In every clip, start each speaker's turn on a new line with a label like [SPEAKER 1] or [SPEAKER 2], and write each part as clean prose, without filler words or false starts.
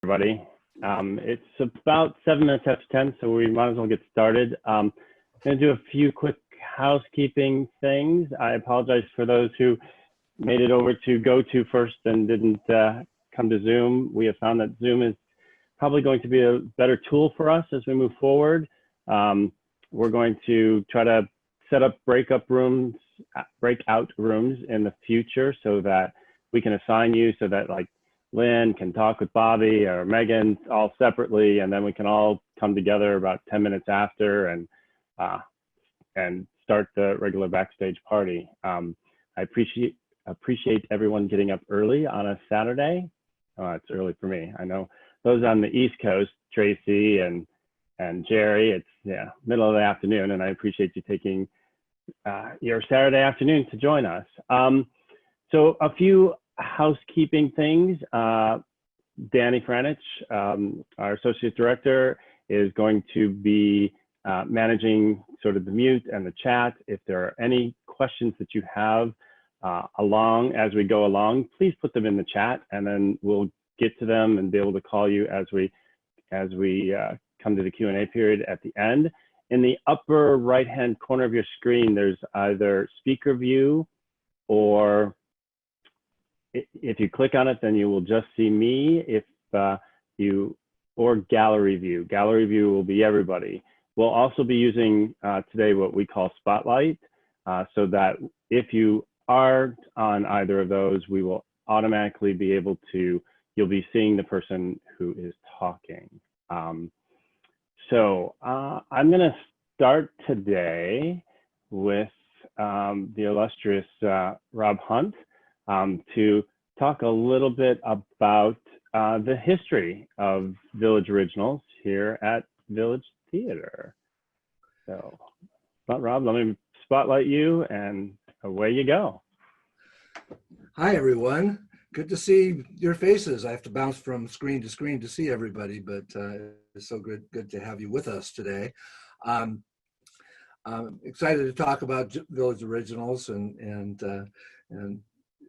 [SPEAKER 1] Everybody. It's about 7 minutes after 10, so we might as well get started. I'm going to do a few quick housekeeping things. I apologize for those who made it over to GoTo first and didn't come to Zoom. We have found that Zoom is probably going to be a better tool for us as we move forward. We're going to try to set up breakout rooms in the future so that we can assign you so that like Lynn can talk with Bobby or Megan all separately, and then we can all come together about 10 minutes after and start the regular Backstage party. I appreciate everyone getting up early on a Saturday. It's early for me. I know those on the East Coast, Tracy and Jerry, it's middle of the afternoon, and I appreciate you taking your Saturday afternoon to join us. So a few housekeeping things. Danny Franich, our associate director, is going to be managing sort of the mute and the chat. If there are any questions that you have as we go along, please put them in the chat, and then we'll get to them and be able to call you as we come to the Q&A period at the end. In the upper right-hand corner of your screen, there's either speaker view, or if you click on it, then you will just see me. Or gallery view. Gallery view will be everybody. We'll also be using today what we call Spotlight, so that if you are on either of those, we will automatically be able to, you'll be seeing the person who is talking. So I'm going to start today with the illustrious Rob Hunt to talk a little bit about the history of Village Originals here at Village Theater. So, Rob, let me spotlight you, and away you go.
[SPEAKER 2] Hi, everyone. Good to see your faces. I have to bounce from screen to see everybody, but it's so good to have you with us today. I'm excited to talk about Village Originals and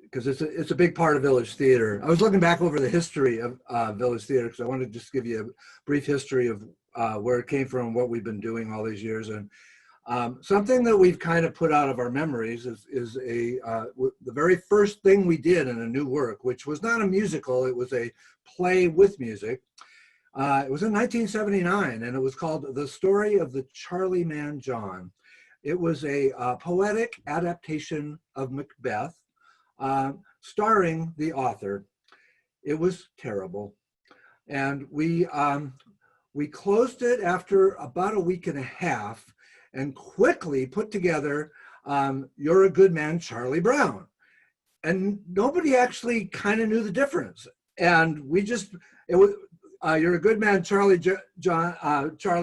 [SPEAKER 2] because it's a big part of Village Theater. I was looking back over the history of Village Theater because I wanted to just give you a brief history of where it came from, what we've been doing all these years. And something that we've kind of put out of our memories is the very first thing we did in a new work, which was not a musical, it was a play with music. It was in 1979, and it was called The Story of the Charlie Man John. It was a poetic adaptation of Macbeth, starring the author. It was terrible. And we closed it after about a week and a half and quickly put together You're a Good Man, Charlie Brown. And nobody actually kind of knew the difference. And it was You're a Good Man, Charlie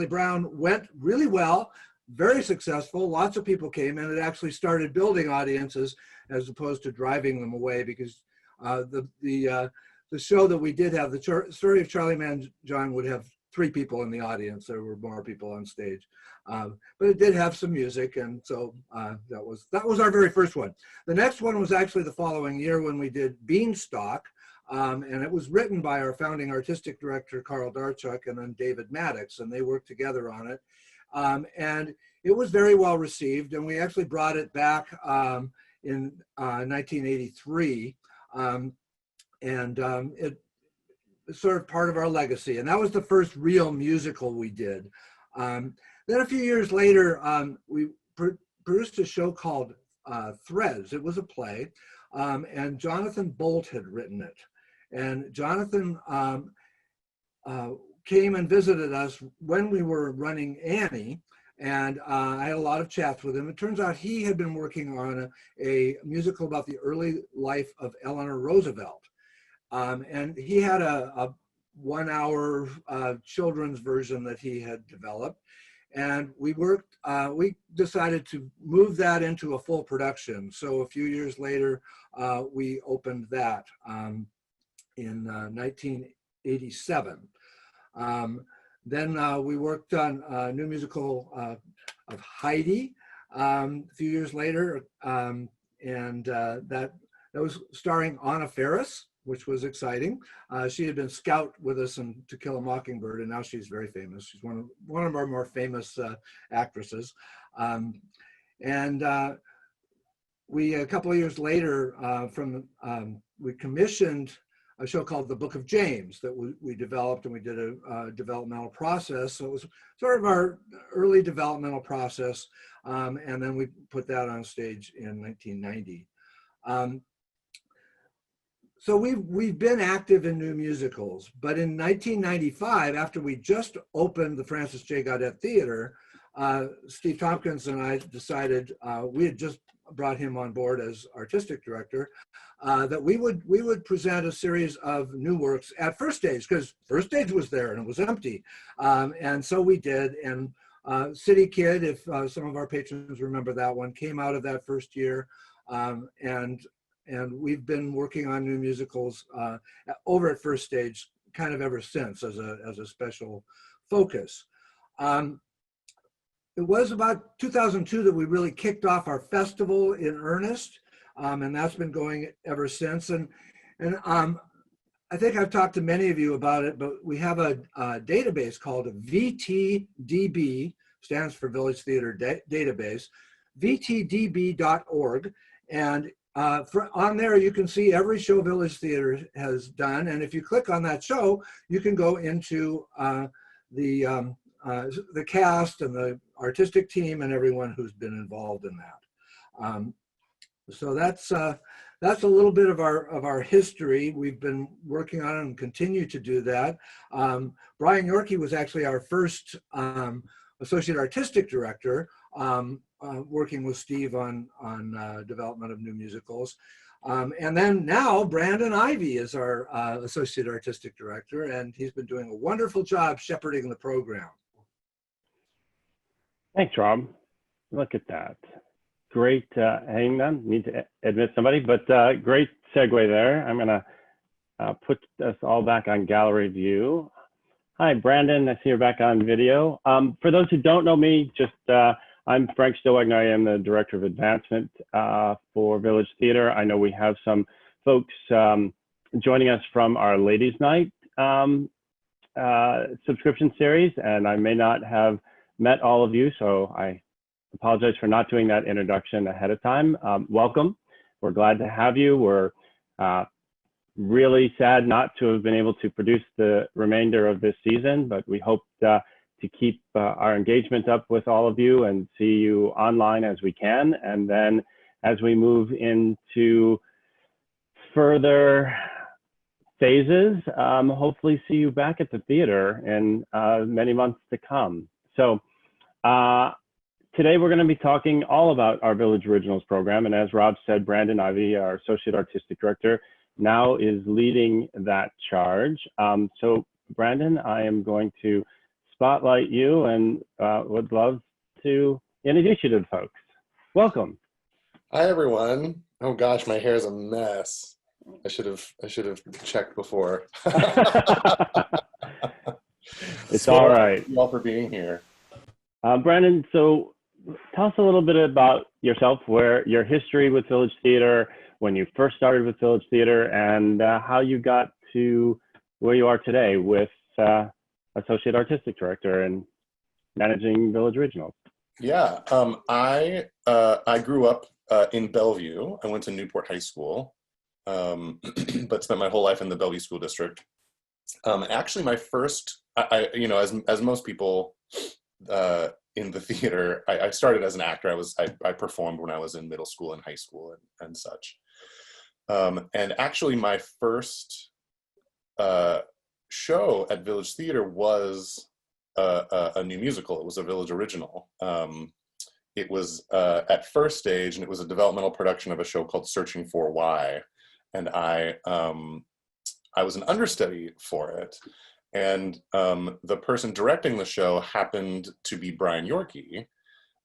[SPEAKER 2] Brown went really well, very successful. Lots of people came, and it actually started building audiences as opposed to driving them away, because the show that we did have, the Story of Charlie Man John, would have 3 people in the audience. There were more people on stage, but it did have some music, and so that was our very first one. The next one was actually the following year when we did Beanstalk, and it was written by our founding artistic director Carl Darchuk and then David Maddox, and they worked together on it, and it was very well received, and we actually brought it back in 1983, and it sort of part of our legacy. And that was the first real musical we did. Then a few years later, we produced a show called Threads. It was a play, and Jonathan Bolt had written it. And Jonathan came and visited us when we were running Annie, and I had a lot of chats with him. It turns out he had been working on a musical about the early life of Eleanor Roosevelt. And he had a 1-hour children's version that he had developed. And we decided to move that into a full production. So a few years later, we opened that in 1987. Then we worked on a new musical of Heidi a few years later, and that was starring Anna Faris, which was exciting. She had been scout with us in To Kill a Mockingbird, and now she's very famous. She's one of our more famous actresses. And we, a couple of years later, we commissioned a show called The Book of James that we developed, and we did a developmental process. So it was sort of our early developmental process. And then we put that on stage in 1990. So we've been active in new musicals, but in 1995, after we just opened the Francis J. Gaudette Theater, Steve Tompkins and I decided, we had just brought him on board as artistic director, that we would present a series of new works at First Stage, because First Stage was there and it was empty. And so we did, and City Kid, if some of our patrons remember that one, came out of that first year. And we've been working on new musicals over at First Stage kind of ever since as a special focus. It was about 2002 that we really kicked off our festival in earnest, and that's been going ever since. And I think I've talked to many of you about it, but we have a database called VTDB, stands for Village Theater Database, vtdb.org. And on there, you can see every show Village Theater has done. And if you click on that show, you can go into the cast and the artistic team and everyone who's been involved in that. So that's a little bit of our history. We've been working on it and continue to do that. Brian Yorkie was actually our first associate artistic director, working with Steve on development of new musicals. And then now Brandon Ivy is our associate artistic director, and he's been doing a wonderful job shepherding the program.
[SPEAKER 1] Thanks, Rob. Look at that. Great, hang on, need to admit somebody, but great segue there. I'm gonna put us all back on gallery view. Hi, Brandon, I see you're back on video. For those who don't know me, just I'm Frank Stillwagner. I am the Director of Advancement for Village Theater. I know we have some folks joining us from our Ladies Night subscription series, and I may not have met all of you, so I apologize for not doing that introduction ahead of time. Welcome. We're glad to have you. We're really sad not to have been able to produce the remainder of this season, but we hope to keep our engagement up with all of you and see you online as we can. And then as we move into further phases, hopefully see you back at the theater in many months to come. So today we're going to be talking all about our Village Originals program. And as Rob said, Brandon Ivy, our Associate Artistic Director, now is leading that charge. So Brandon, I am going to spotlight you and would love to introduce you to the folks. Welcome.
[SPEAKER 3] Hi, everyone. Oh gosh, my hair is a mess. I should have checked before.
[SPEAKER 1] It's all right.
[SPEAKER 3] Thank you all for being here.
[SPEAKER 1] Brandon, so tell us a little bit about yourself, where your history with Village Theater, when you first started with Village Theater, and how you got to where you are today with Associate Artistic Director and managing Village Originals.
[SPEAKER 3] Yeah, I grew up in Bellevue. I went to Newport High School, but spent my whole life in the Bellevue School District. Actually, my first, as most people in the theater, I started as an actor. I performed when I was in middle school and high school and such. And actually, my first show at Village Theater was a new musical. It was a Village original. It was at First Stage, and it was a developmental production of a show called Searching for Why. And I was an understudy for it. And the person directing the show happened to be Brian Yorkie.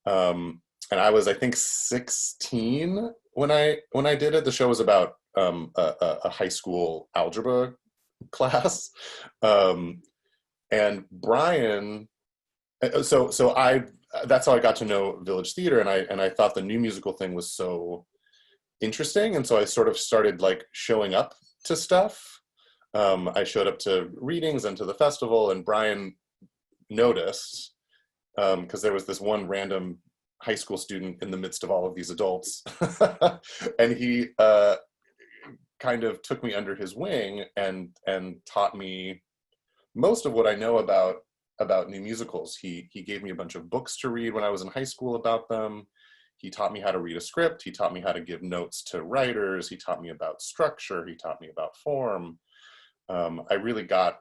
[SPEAKER 3] And I was, I think, 16 when I did it. The show was about a high school algebra class. And Brian, so that's how I got to know Village Theater, and I thought the new musical thing was so interesting, and so I sort of started like showing up to stuff. I showed up to readings and to the festival, and Brian noticed, because there was this one random high school student in the midst of all of these adults. And he kind of took me under his wing and taught me most of what I know about new musicals. He gave me a bunch of books to read when I was in high school about them. He taught me how to read a script. He taught me how to give notes to writers. He taught me about structure. He taught me about form. I really got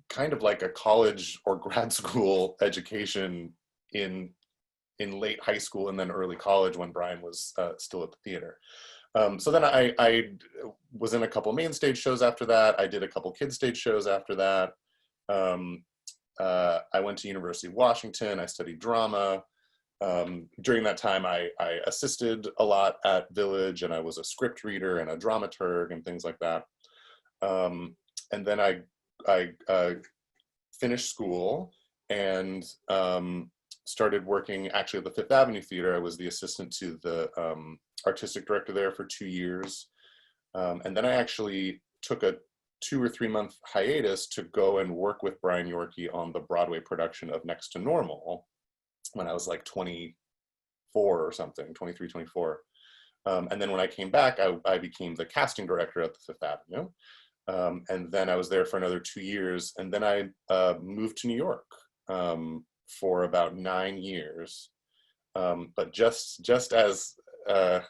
[SPEAKER 3] kind of like a college or grad school education in late high school and then early college when Brian was still at the theater. So then I was in a couple main stage shows after that. I did a couple kid stage shows after that. I went to University of Washington. I studied drama. During that time, I assisted a lot at Village, and I was a script reader and a dramaturg and things like that. And then I finished school and started working actually at the Fifth Avenue Theater. I was the assistant to the artistic director there for 2 years. And then I actually took a 2 or 3 month hiatus to go and work with Brian Yorkey on the Broadway production of Next to Normal when I was like 24 or something, 23, 24. And then when I came back, I became the casting director at the Fifth Avenue. And then I was there for another 2 years. And then I moved to New York for about 9 years. But just as it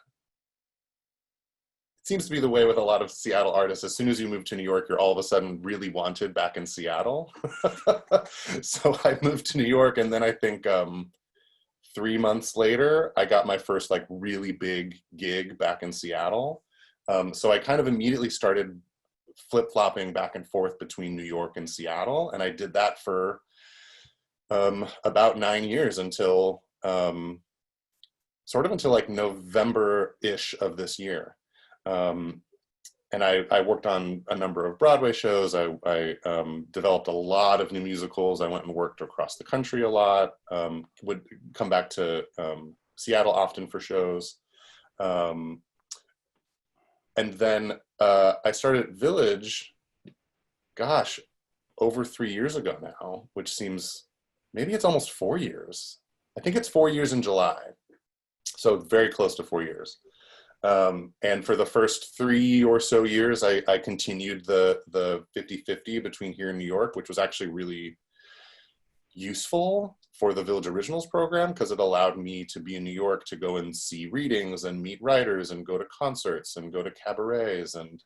[SPEAKER 3] seems to be the way with a lot of Seattle artists, as soon as you move to New York, you're all of a sudden really wanted back in Seattle. So I moved to New York, and then I think 3 months later, I got my first like really big gig back in Seattle. So I kind of immediately started flip-flopping back and forth between New York and Seattle, and I did that for about 9 years until sort of until like November-ish of this year. And I worked on a number of Broadway shows. I developed a lot of new musicals. I went and worked across the country a lot, would come back to Seattle often for shows. And then I started Village, gosh, over 3 years ago now, which seems, maybe it's almost 4 years. I think it's 4 years in July. So very close to 4 years. And for the first 3 or so years, I continued the 50-50 between here and New York, which was actually really useful for the Village Originals program because it allowed me to be in New York to go and see readings and meet writers and go to concerts and go to cabarets. And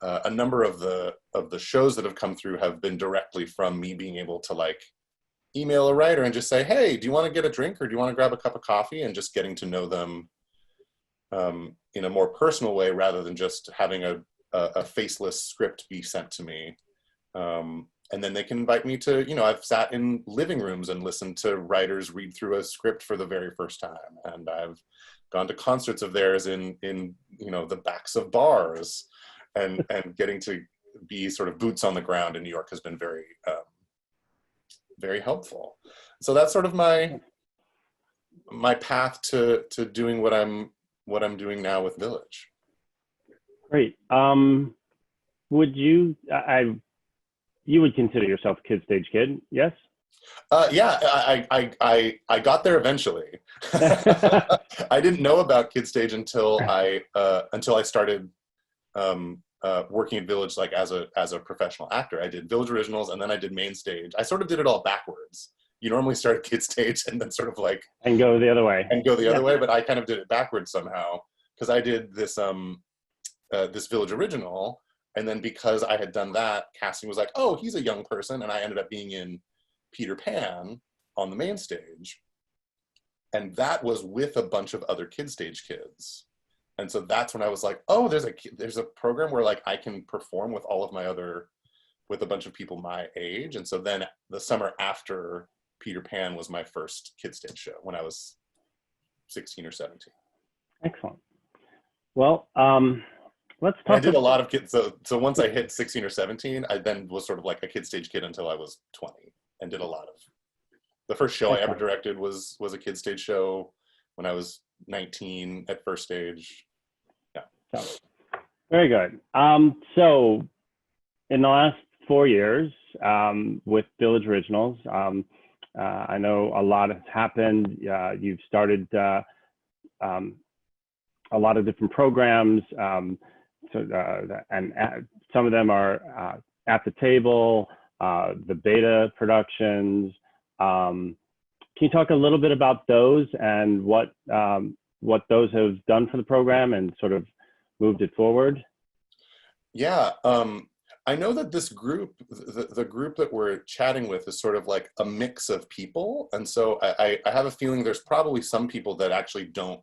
[SPEAKER 3] a number of the shows that have come through have been directly from me being able to like email a writer and just say, hey, do you want to get a drink or do you want to grab a cup of coffee, and just getting to know them in a more personal way rather than just having a faceless script be sent to me. And then they can invite me to, I've sat in living rooms and listened to writers read through a script for the very first time. And I've gone to concerts of theirs in the backs of bars, and getting to be sort of boots on the ground in New York has been very, very helpful. So that's sort of my path to doing what I'm doing now with Village.
[SPEAKER 1] Great. Would you would consider yourself a kid stage kid? Yes.
[SPEAKER 3] Yeah, I got there eventually. I didn't know about Kid Stage until I started working at Village, like as a professional actor. I did Village Originals and then I did Main Stage. I sort of did it all backwards. You normally start at Kid Stage and then sort of like
[SPEAKER 1] and go the other way.
[SPEAKER 3] But I kind of did it backwards somehow because I did this this Village Original, and then because I had done that, casting was like, oh, he's a young person, and I ended up being in Peter Pan on the Main Stage, and that was with a bunch of other Kid Stage kids. And so that's when I was like, oh, there's a program where like I can perform with with a bunch of people my age. And so then the summer after Peter Pan was my first Kid Stage show when I was 16 or 17.
[SPEAKER 1] Excellent. Well, let's talk.
[SPEAKER 3] I did a lot of kids. So once I hit 16 or 17, I then was sort of like a Kid Stage kid until I was 20, and did a lot of. The first show I ever directed was a Kid Stage show when I was 19 at First Stage. Yeah.
[SPEAKER 1] Very good. So in the last 4 years with Village Originals, I know a lot has happened. You've started um, a lot of different programs, and some of them are at the table, the beta productions. Can you talk a little bit about those and what those have done for the program and sort of moved it forward?
[SPEAKER 3] Yeah, I know that this group, the group that we're chatting with, is sort of like a mix of people, and so I have a feeling there's probably some people that actually don't.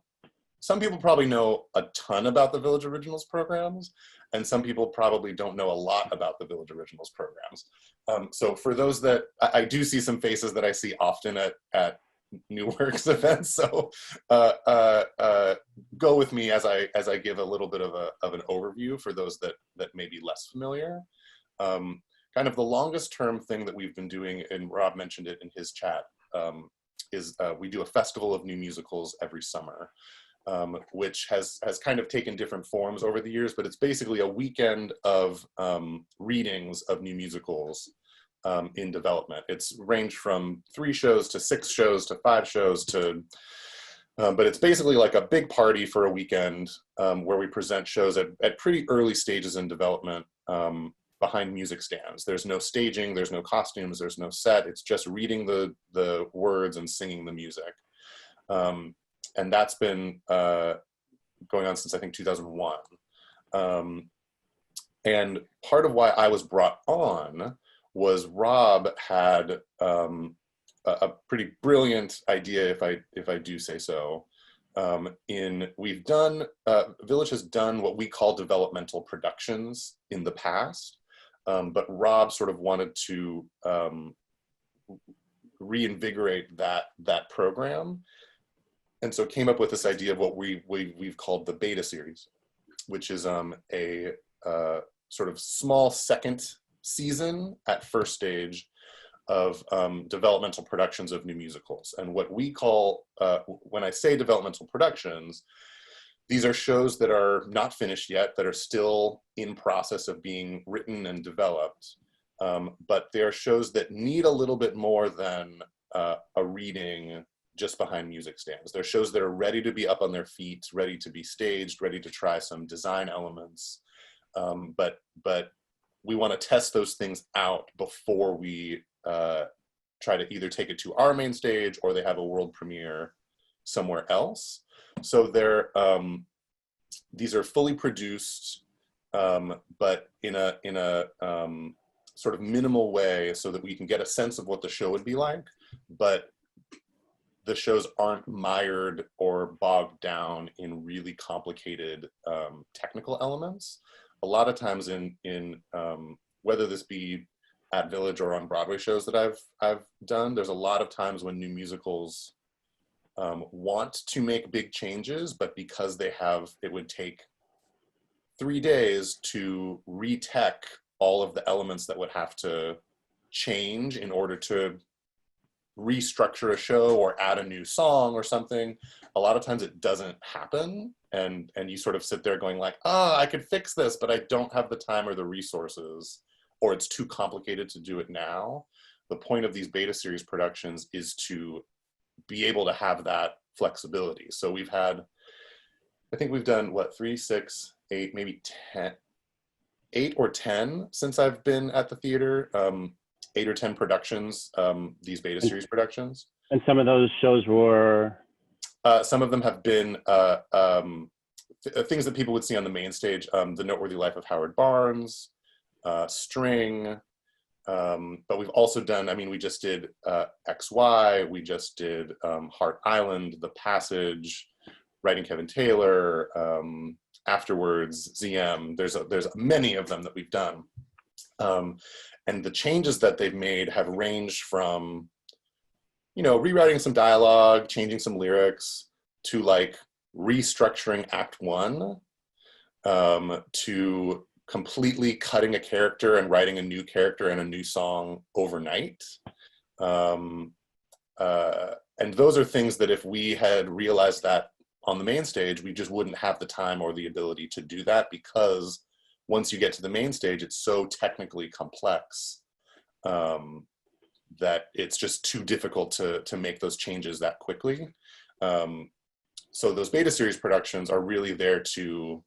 [SPEAKER 3] Some people probably know a ton about the Village Originals programs, and some people probably don't know a lot about the Village Originals programs. So for those that, I do see some faces that I see often at New Works events. So go with me as I give a little bit of an overview for those that may be less familiar. Kind of the longest term thing that we've been doing, and Rob mentioned it in his chat, is we do a festival of new musicals every summer. Which has kind of taken different forms over the years, but it's basically a weekend of readings of new musicals in development. It's ranged from 3 shows to 6 shows to 5 shows to, but it's basically like a big party for a weekend where we present shows at pretty early stages in development behind music stands. There's no staging, there's no costumes, there's no set. It's just reading the words and singing the music. And that's been going on since I think 2001. And part of why I was brought on was Rob had a pretty brilliant idea, if I do say so. Village has done what we call developmental productions in the past, but Rob sort of wanted to reinvigorate that program. And so came up with this idea of what we've called the beta series, which is a sort of small second season at First Stage of developmental productions of new musicals. And what we call, when I say developmental productions, these are shows that are not finished yet, that are still in process of being written and developed. But they are shows that need a little bit more than a reading just behind music stands. They're shows that are ready to be up on their feet, ready to be staged, ready to try some design elements. But we want to test those things out before we try to either take it to our main stage or they have a world premiere somewhere else. So these are fully produced, but in a sort of minimal way so that we can get a sense of what the show would be like, but the shows aren't mired or bogged down in really complicated technical elements. A lot of times in whether this be at Village or on Broadway shows that I've done, there's a lot of times when new musicals want to make big changes, but because it would take 3 days to re-tech all of the elements that would have to change in order to restructure a show or add a new song or something. A lot of times it doesn't happen, and you sort of sit there going like, I could fix this, but I don't have the time or the resources, or it's too complicated to do it now. The point of these beta series productions is to be able to have that flexibility. So I think we've done what, 3, 6, 8, maybe 10, 8 or 10 since I've been at the theater. 8 or 10 productions, these beta series productions.
[SPEAKER 1] And some of those shows were?
[SPEAKER 3] Some of them have been things that people would see on the main stage, The Noteworthy Life of Howard Barnes, String, but we've also done, we just did XY, we just did Heart Island, The Passage, Writing Kevin Taylor, Afterwards, ZM. There's many of them that we've done. And the changes that they've made have ranged from, rewriting some dialogue, changing some lyrics, to like restructuring Act 1, to completely cutting a character and writing a new character and a new song overnight. And those are things that if we had realized that on the main stage, we just wouldn't have the time or the ability to do that, because once you get to the main stage, it's so technically complex that it's just too difficult to make those changes that quickly. So those beta series productions are really there to,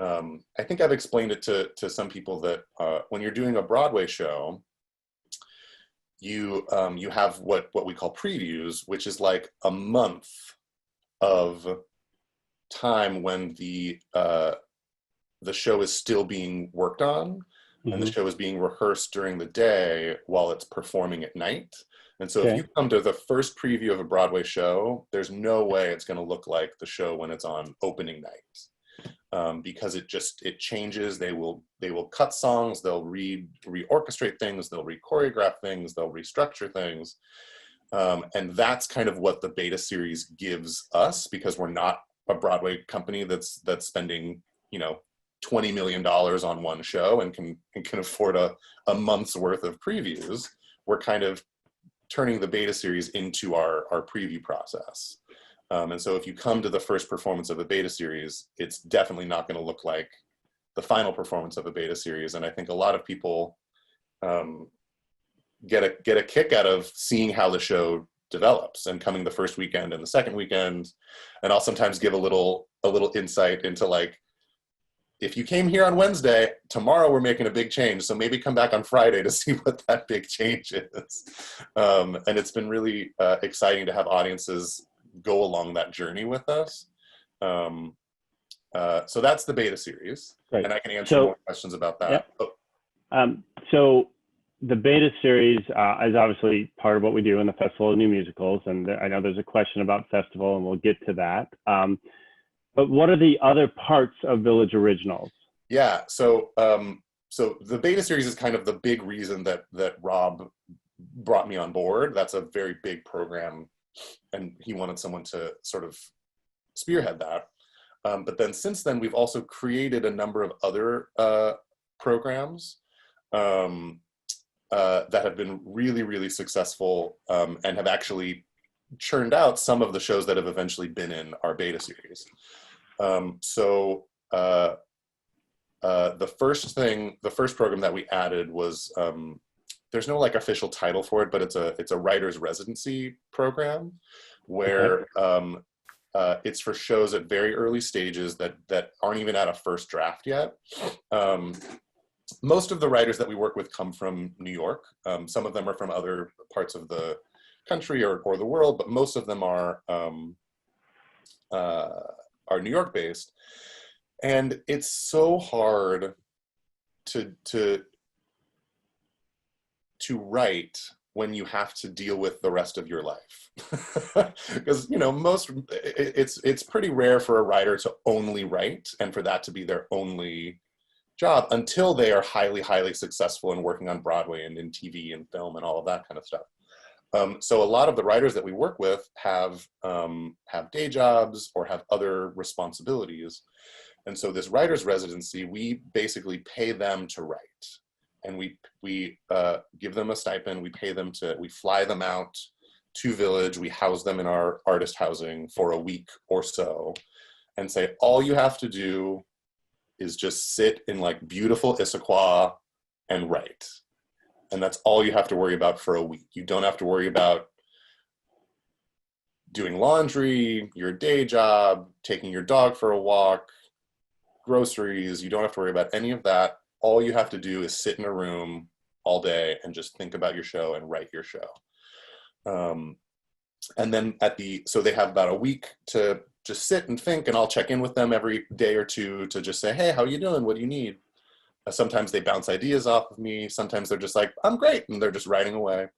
[SPEAKER 3] I think I've explained it to some people that when you're doing a Broadway show, you have what we call previews, which is like a month of time when the show is still being worked on, and the show is being rehearsed during the day while it's performing at night. And so if you come to the first preview of a Broadway show, there's no way it's going to look like the show when it's on opening night, because it changes. They will cut songs, they'll reorchestrate things, they'll re-choreograph things, they'll restructure things. And that's kind of what the beta series gives us, because we're not a Broadway company that's spending, $20 million on one show and can afford a month's worth of previews. We're kind of turning the beta series into our preview process. And so if you come to the first performance of a beta series, it's definitely not going to look like the final performance of a beta series. And I think a lot of people get a kick out of seeing how the show develops and coming the first weekend and the second weekend. And I'll sometimes give a little insight into, like, if you came here on Wednesday, tomorrow we're making a big change. So maybe come back on Friday to see what that big change is. And it's been really exciting to have audiences go along that journey with us. So that's the beta series. Right. And I can answer more questions about that.
[SPEAKER 1] Yep. So the beta series is obviously part of what we do in the Festival of New Musicals. And I know there's a question about festival, and we'll get to that. But what are the other parts of Village Originals?
[SPEAKER 3] Yeah, so the beta series is kind of the big reason that Rob brought me on board. That's a very big program, and he wanted someone to sort of spearhead that. But then since then, we've also created a number of other programs that have been really, really successul, and have actually churned out some of the shows that have eventually been in our beta series. The first program that we added was, there's no like official title for it, but it's a writer's residency program where it's for shows at very early stages that aren't even at a first draft yet. Most of the writers that we work with come from New York. Some of them are from other parts of the country or the world, but most of them are New York based. And it's so hard to write when you have to deal with the rest of your life. Because it's pretty rare for a writer to only write and for that to be their only job until they are highly, highly successful in working on Broadway and in TV and film and all of that kind of stuff. So a lot of the writers that we work with have day jobs or have other responsibilities. And so this writer's residency, we basically pay them to write. And we give them a stipend, we fly them out to Village, we house them in our artist housing for a week or so, and say, all you have to do is just sit in like beautiful Issaquah and write. And that's all you have to worry about for a week. You don't have to worry about doing laundry, your day job, taking your dog for a walk, groceries. You don't have to worry about any of that. All you have to do is sit in a room all day and just think about your show and write your show. And then so they have about a week to just sit and think, and I'll check in with them every day or two to just say, hey, how you doing? What do you need? Sometimes they bounce ideas off of me. Sometimes they're just like, I'm great. And they're just writing away.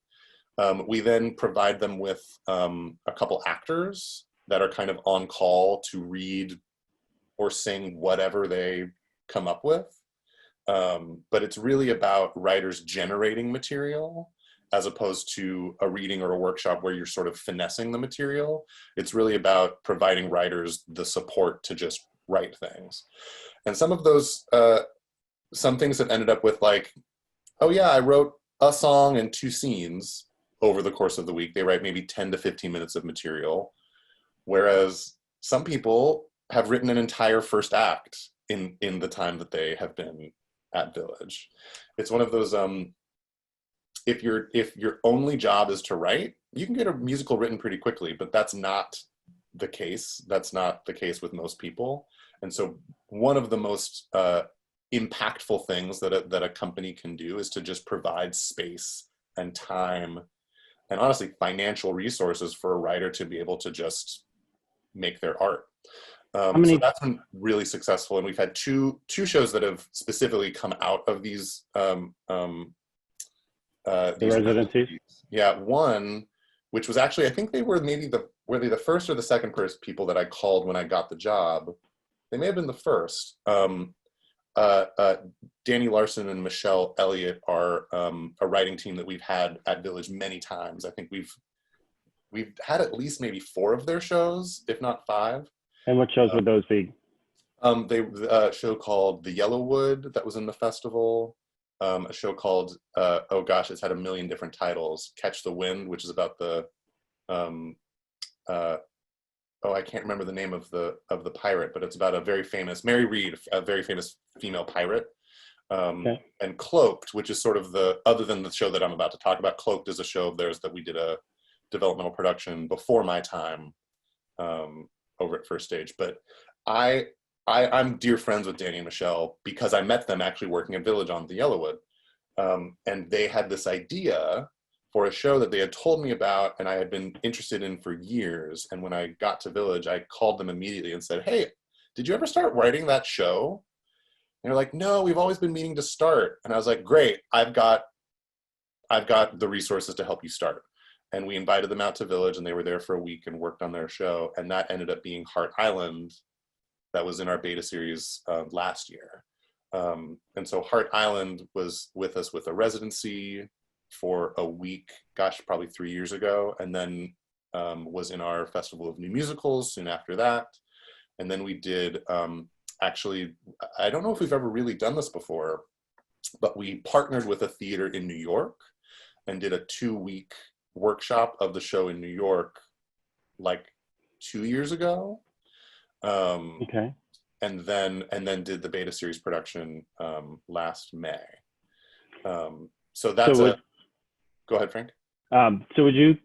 [SPEAKER 3] We then provide them with a couple actors that are kind of on call to read or sing whatever they come up with. But it's really about writers generating material as opposed to a reading or a workshop where you're sort of finessing the material. It's really about providing writers the support to just write things. And some of those, some things have ended up with like, oh yeah, I wrote a song and 2 scenes over the course of the week. They write maybe 10 to 15 minutes of material. Whereas some people have written an entire first act in the time that they have been at Village. It's one of those, if your only job is to write, you can get a musical written pretty quickly, but that's not the case. That's not the case with most people. And so one of the most impactful things that a company can do is to just provide space and time and honestly financial resources for a writer to be able to just make their art. So that's been really successful, and we've had two shows that have specifically come out of these
[SPEAKER 1] residencies.
[SPEAKER 3] Yeah, one which was actually, I think they were maybe were they the first or the second people that I called when I got the job. They may have been the first. Danny Larson and Michelle Elliott are a writing team that we've had at Village many times. I think we've had at least maybe 4 of their shows, if not 5.
[SPEAKER 1] And what shows would those be?
[SPEAKER 3] A show called The Yellowwood that was in the festival. A show called oh gosh, it's had a million different titles. Catch the Wind, which is about the I can't remember the name of the pirate, but it's about a very famous Mary Read, a very famous female pirate.
[SPEAKER 1] Okay.
[SPEAKER 3] And Cloaked, which is sort of other than the show that I'm about to talk about, Cloaked is a show of theirs that we did a developmental production before my time over at First Stage. But I'm dear friends with Danny and Michelle because I met them actually working at Village on The Yellowwood. And they had this idea for a show that they had told me about and I had been interested in for years. And when I got to Village, I called them immediately and said, hey, did you ever start writing that show? And they're like, no, we've always been meaning to start. And I was like, great, I've got the resources to help you start. And we invited them out to Village and they were there for a week and worked on their show. And that ended up being Heart Island. That was in our beta series last year. And so Heart Island was with us with a residency for a week, gosh, probably 3 years ago. And then was in our Festival of New Musicals soon after that. And then we did, actually, I don't know if we've ever really done this before, but we partnered with a theater in New York and did a 2-week workshop of the show in New York like 2 years ago.
[SPEAKER 1] Okay.
[SPEAKER 3] And then did the beta series production last May. So that's go ahead, Frank.
[SPEAKER 1] So would you,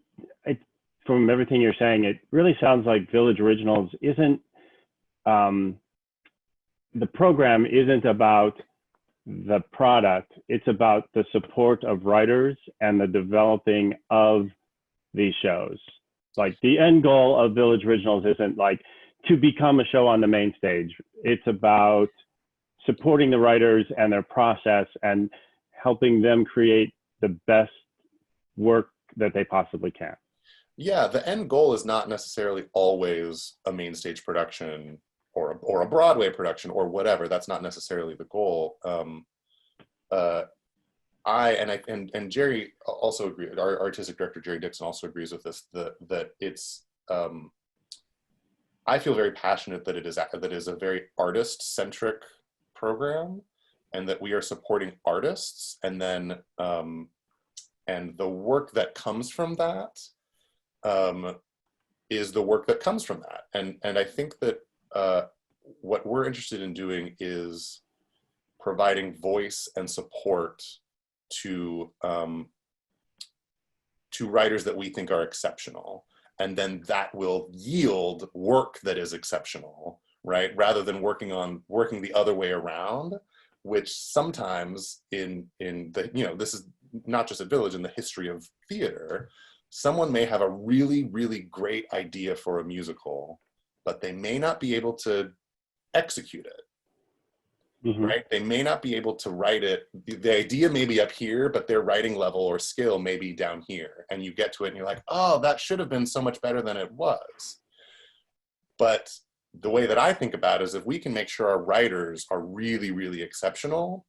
[SPEAKER 1] from everything you're saying, it really sounds like Village Originals isn't, the program isn't about the product, it's about the support of writers and the developing of these shows. Like the end goal of Village Originals isn't like to become a show on the main stage. It's about supporting the writers and their process and helping them create the best work that they possibly can.
[SPEAKER 3] Yeah, the end goal is not necessarily always a main stage production or a Broadway production or whatever. That's not necessarily the goal. And Jerry also agreed. Our artistic director Jerry Dixon also agrees with this. That it's. I feel very passionate that it is a very artist-centric program, and that we are supporting artists, and then and the work that comes from that is the work that comes from that. And I think that what we're interested in doing is providing voice and support to writers that we think are exceptional. And then that will yield work that is exceptional, right? Rather than working the other way around, which sometimes in the, this is not just at Village, in the history of theater, someone may have a really, really great idea for a musical, but they may not be able to execute it. Mm-hmm. Right? They may not be able to write it. The idea may be up here, but their writing level or skill may be down here. And you get to it and you're like, oh, that should have been so much better than it was. But the way that I think about it is if we can make sure our writers are really, really exceptional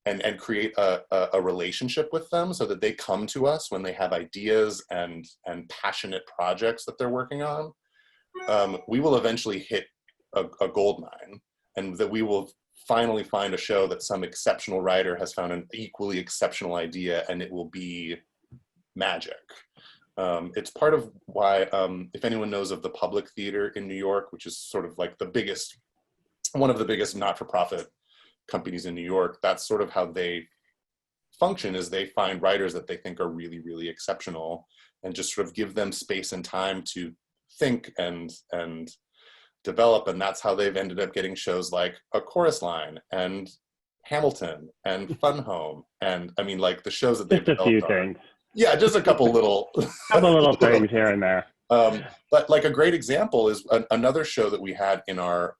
[SPEAKER 3] and create a relationship with them so that they come to us when they have ideas and passionate projects that they're working on, we will eventually hit a gold mine, and that we will finally find a show that some exceptional writer has found an equally exceptional idea, and it will be magic. It's part of why, if anyone knows of the Public Theater in New York, which is sort of like one of the biggest not-for-profit companies in New York, that's sort of how they function, is they find writers that they think are really, really exceptional and just sort of give them space and time to think and develop. And that's how they've ended up getting shows like A Chorus Line and Hamilton and Fun Home. And I mean, like the shows that they've
[SPEAKER 1] Just a few
[SPEAKER 3] developed
[SPEAKER 1] things.
[SPEAKER 3] yeah, just a couple little
[SPEAKER 1] Things here and there.
[SPEAKER 3] But like a great example is another show that we had in our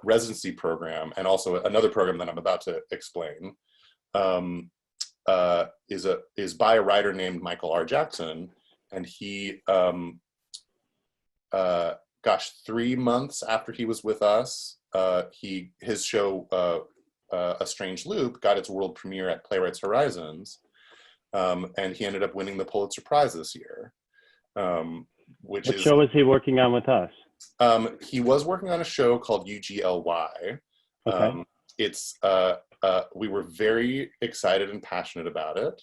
[SPEAKER 3] residency program, and also another program that I'm about to explain, is by a writer named Michael R. Jackson, and he, 3 months after he was with us, his show A Strange Loop got its world premiere at Playwrights Horizons, and he ended up winning the Pulitzer Prize this year. What
[SPEAKER 1] show was he working on with us?
[SPEAKER 3] He was working on a show called UGLY.
[SPEAKER 1] Okay.
[SPEAKER 3] We were very excited and passionate about it,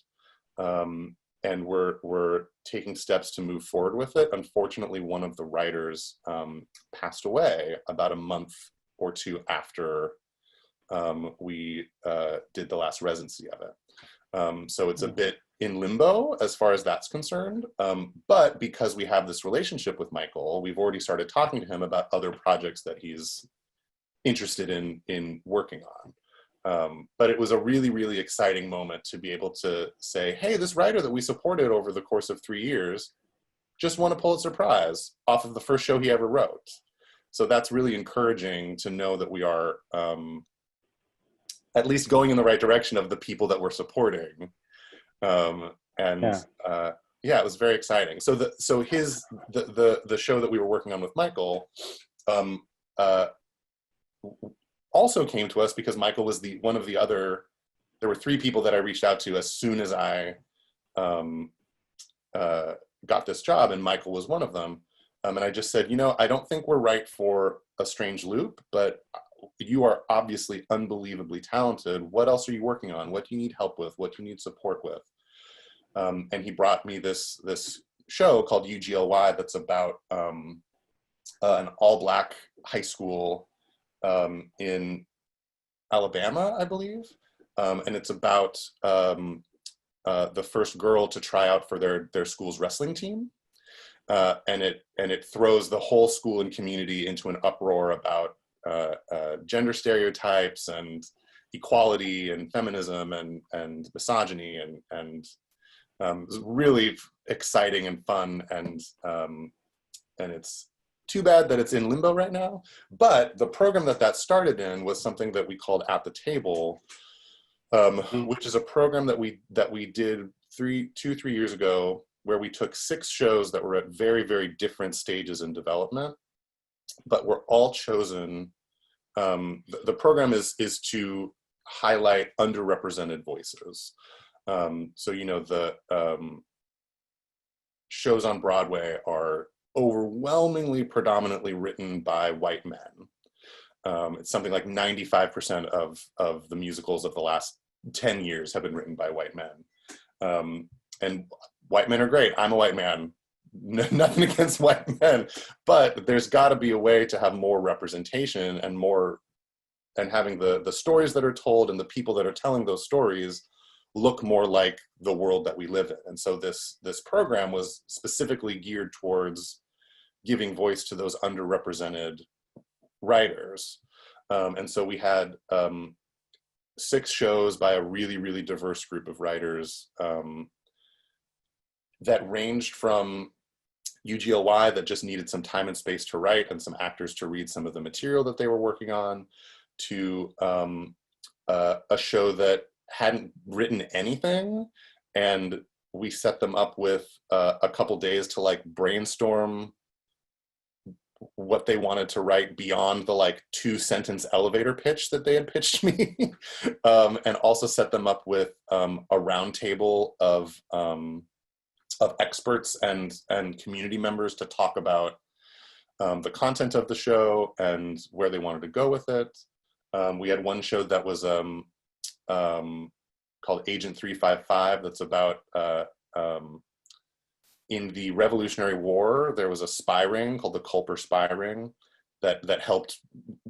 [SPEAKER 3] and we're taking steps to move forward with it. Unfortunately, one of the writers passed away about a month or two after we did the last residency of it. So it's a bit in limbo as far as that's concerned. But because we have this relationship with Michael, we've already started talking to him about other projects that he's interested in working on. But it was a really, really exciting moment to be able to say, hey, this writer that we supported over the course of 3 years just won a Pulitzer Prize off of the first show he ever wrote. So that's really encouraging to know that we are at least going in the right direction of the people that we're supporting. It was very exciting. So the show that we were working on with Michael also came to us because Michael was one of the other. There were 3 people that I reached out to as soon as I got this job, and Michael was one of them. And I just said, I don't think we're right for A Strange Loop, but you are obviously unbelievably talented. What else are you working on? What do you need help with? What do you need support with? And he brought me this show called UGLY that's about an all-Black high school in Alabama, I believe. And it's about the first girl to try out for their school's wrestling team. And it throws the whole school and community into an uproar about gender stereotypes and equality and feminism and misogyny and it was really exciting and fun, and it's too bad that it's in limbo right now. But the program that started in was something that we called At the Table, which is a program that we did 3 years ago, where we took 6 shows that were at very, very different stages in development, but were all chosen. The program is to highlight underrepresented voices. So, the shows on Broadway are overwhelmingly predominantly written by white men. It's something like 95% of the musicals of the last 10 years have been written by white men. And white men are great. I'm a white man. Nothing against white men, but there's got to be a way to have more representation and having the stories that are told and the people that are telling those stories look more like the world that we live in. And so this program was specifically geared towards giving voice to those underrepresented writers. And so we had 6 shows by a really, really diverse group of writers that ranged from UGLY that just needed some time and space to write and some actors to read some of the material that they were working on, to a show that hadn't written anything, and we set them up with a couple days to brainstorm what they wanted to write beyond the 2-sentence elevator pitch that they had pitched me, and also set them up with a round table of experts and community members to talk about the content of the show and where they wanted to go with it. We had one show that was called called Agent 355 that's about in the Revolutionary War, there was a spy ring called the Culper spy ring that helped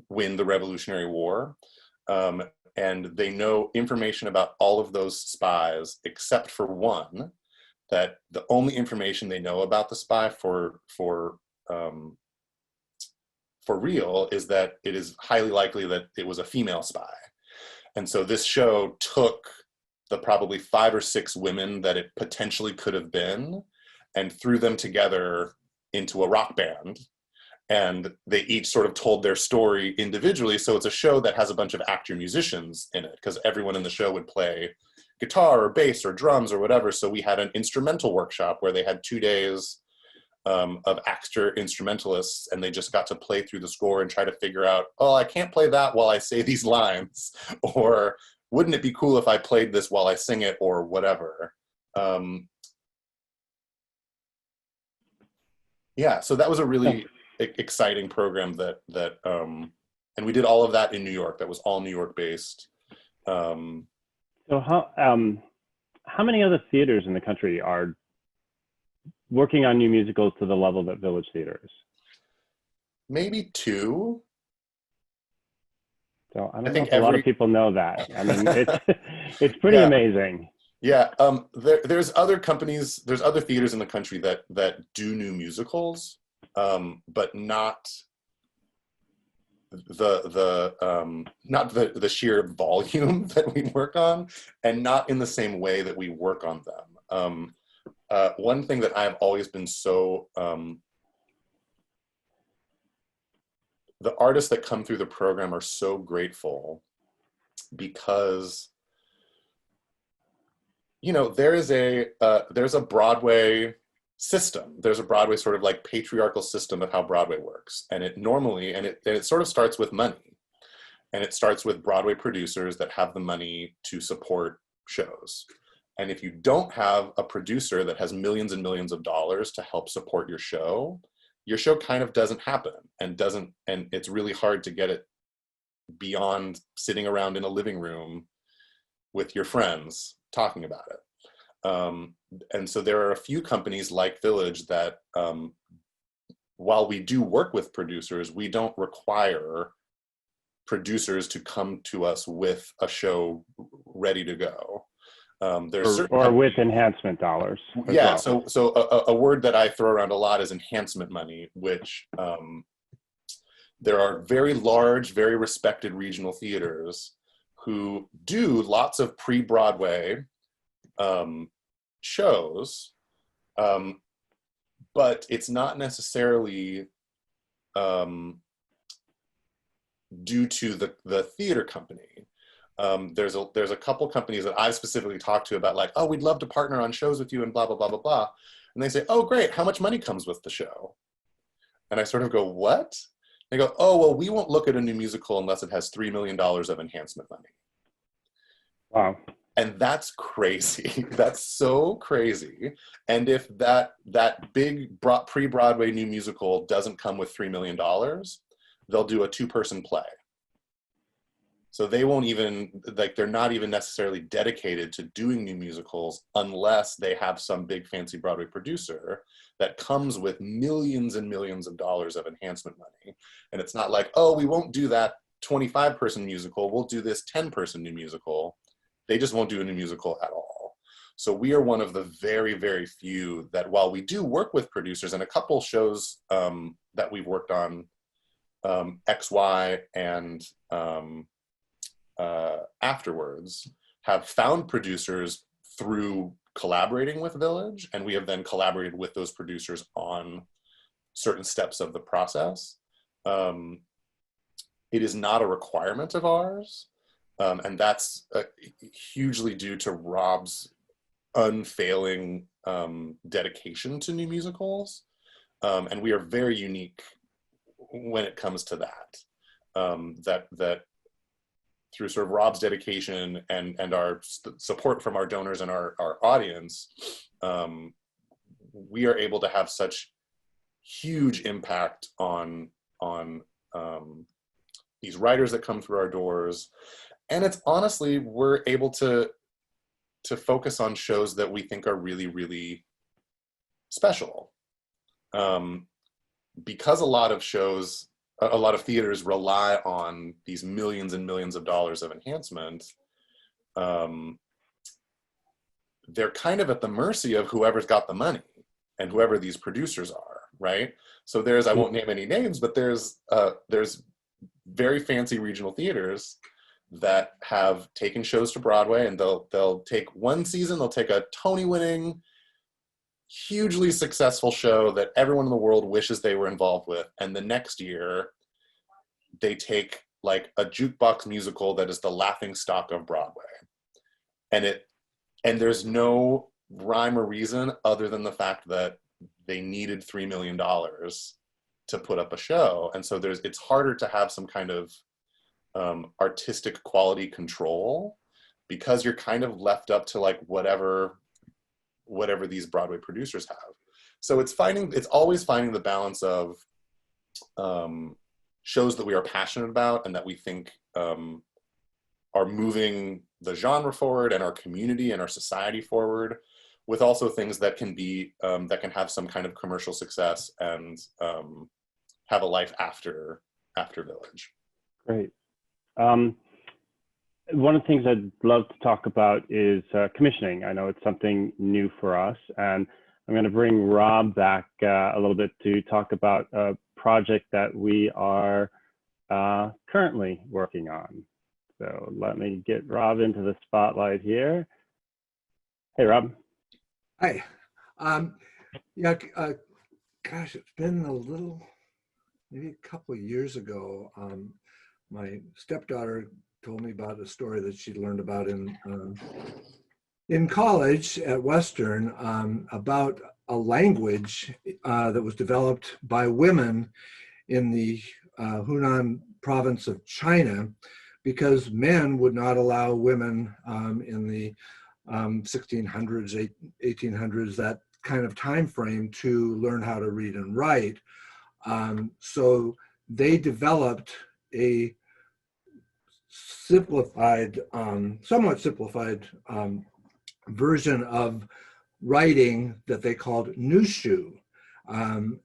[SPEAKER 3] win the Revolutionary War. And they know information about all of those spies except for one, that the only information they know about the spy for real is that it is highly likely that it was a female spy. And so this show took the probably 5 or 6 women that it potentially could have been and threw them together into a rock band. And they each sort of told their story individually. So it's a show that has a bunch of actor musicians in it, because everyone in the show would play guitar or bass or drums or whatever. So we had an instrumental workshop where they had 2 days of actor instrumentalists, and they just got to play through the score and try to figure out, oh, I can't play that while I say these lines, or wouldn't it be cool if I played this while I sing it, or whatever. Yeah, so that was a really exciting program that and we did all of that in New York. That was all New York based.
[SPEAKER 1] So how many other theaters in the country are working on new musicals to the level that Village Theater is?
[SPEAKER 3] Maybe 2.
[SPEAKER 1] So I don't know if a lot of people know that. I mean, it's pretty
[SPEAKER 3] yeah.
[SPEAKER 1] amazing.
[SPEAKER 3] Yeah, there's other companies, there's other theaters in the country that do new musicals, but not not the sheer volume that we work on, and not in the same way that we work on them. One thing that I've always been so, the artists that come through the program are so grateful, because, you know, there's a Broadway system. There's a Broadway sort of like patriarchal system of how Broadway works. And it normally, and it sort of starts with money. And it starts with Broadway producers that have the money to support shows. And if you don't have a producer that has millions and millions of dollars to help support your show kind of doesn't happen, and it's really hard to get it beyond sitting around in a living room with your friends talking about it. And so there are a few companies like Village that, while we do work with producers, we don't require producers to come to us with a show ready to go.
[SPEAKER 1] Or with enhancement dollars.
[SPEAKER 3] Yeah,
[SPEAKER 1] well.
[SPEAKER 3] so a word that I throw around a lot is enhancement money, which there are very large, very respected regional theaters who do lots of pre-Broadway shows, but it's not necessarily due to the theater company. There's a couple companies that I specifically talked to about, like, oh, we'd love to partner on shows with you and blah, blah, blah, blah, blah. And they say, oh, great, how much money comes with the show? And I sort of go, what? They go, oh, well, we won't look at a new musical unless it has $3 million of enhancement money.
[SPEAKER 1] Wow.
[SPEAKER 3] And that's crazy. That's so crazy. And if that big pre-Broadway new musical doesn't come with $3 million, they'll do a 2-person play. So they won't even, like, they're not even necessarily dedicated to doing new musicals unless they have some big fancy Broadway producer that comes with millions and millions of dollars of enhancement money. And it's not like, oh, we won't do that 25-person musical, we'll do this 10-person new musical. They just won't do a new musical at all. So we are one of the very, very few that, while we do work with producers, and a couple shows that we've worked on, XY and afterwards, have found producers through collaborating with Village, and we have then collaborated with those producers on certain steps of the process. It is not a requirement of ours, and that's hugely due to Rob's unfailing dedication to new musicals, and we are very unique when it comes to that. That through sort of Rob's dedication and our support from our donors and our audience, we are able to have such huge impact on these writers that come through our doors. And it's honestly, we're able to to focus on shows that we think are really, really special. Because a lot of shows, a lot of theaters rely on these millions and millions of dollars of enhancement, they're kind of at the mercy of whoever's got the money and whoever these producers are, right? So there's, I won't name any names, but there's very fancy regional theaters that have taken shows to Broadway, and they'll take one season, they'll take a Tony-winning, hugely successful show that everyone in the world wishes they were involved with, and the next year they take like a jukebox musical that is the laughing stock of Broadway, and there's no rhyme or reason other than the fact that they needed $3 million to put up a show. And so it's harder to have some kind of artistic quality control, because you're kind of left up to like whatever these Broadway producers have. So it's always finding the balance of shows that we are passionate about and that we think are moving the genre forward and our community and our society forward, with also things that can be that can have some kind of commercial success and have a life after Village.
[SPEAKER 1] Great. One of the things I'd love to talk about is commissioning. I know it's something new for us, and I'm going to bring Rob back a little bit to talk about a project that we are currently working on. So let me get Rob into the spotlight here. Hey, Rob.
[SPEAKER 2] Hi. Yeah, gosh, it's been maybe a couple of years ago. My stepdaughter told me about a story that she'd learned about in college at Western, about a language that was developed by women in the Hunan province of China, because men would not allow women in the 1600s, 1800s, that kind of time frame, to learn how to read and write. So they developed a simplified, somewhat simplified version of writing that they called Nushu. And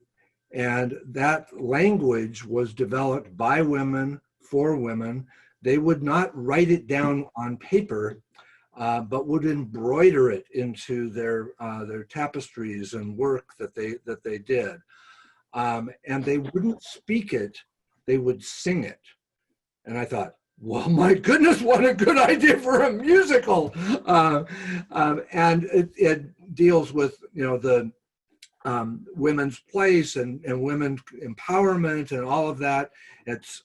[SPEAKER 2] that language was developed by women, for women. They would not write it down on paper, but would embroider it into their tapestries and work that they did. And they wouldn't speak it, they would sing it. And I thought, well, my goodness, what a good idea for a musical. And it deals with, the women's place and women's empowerment and all of that. It's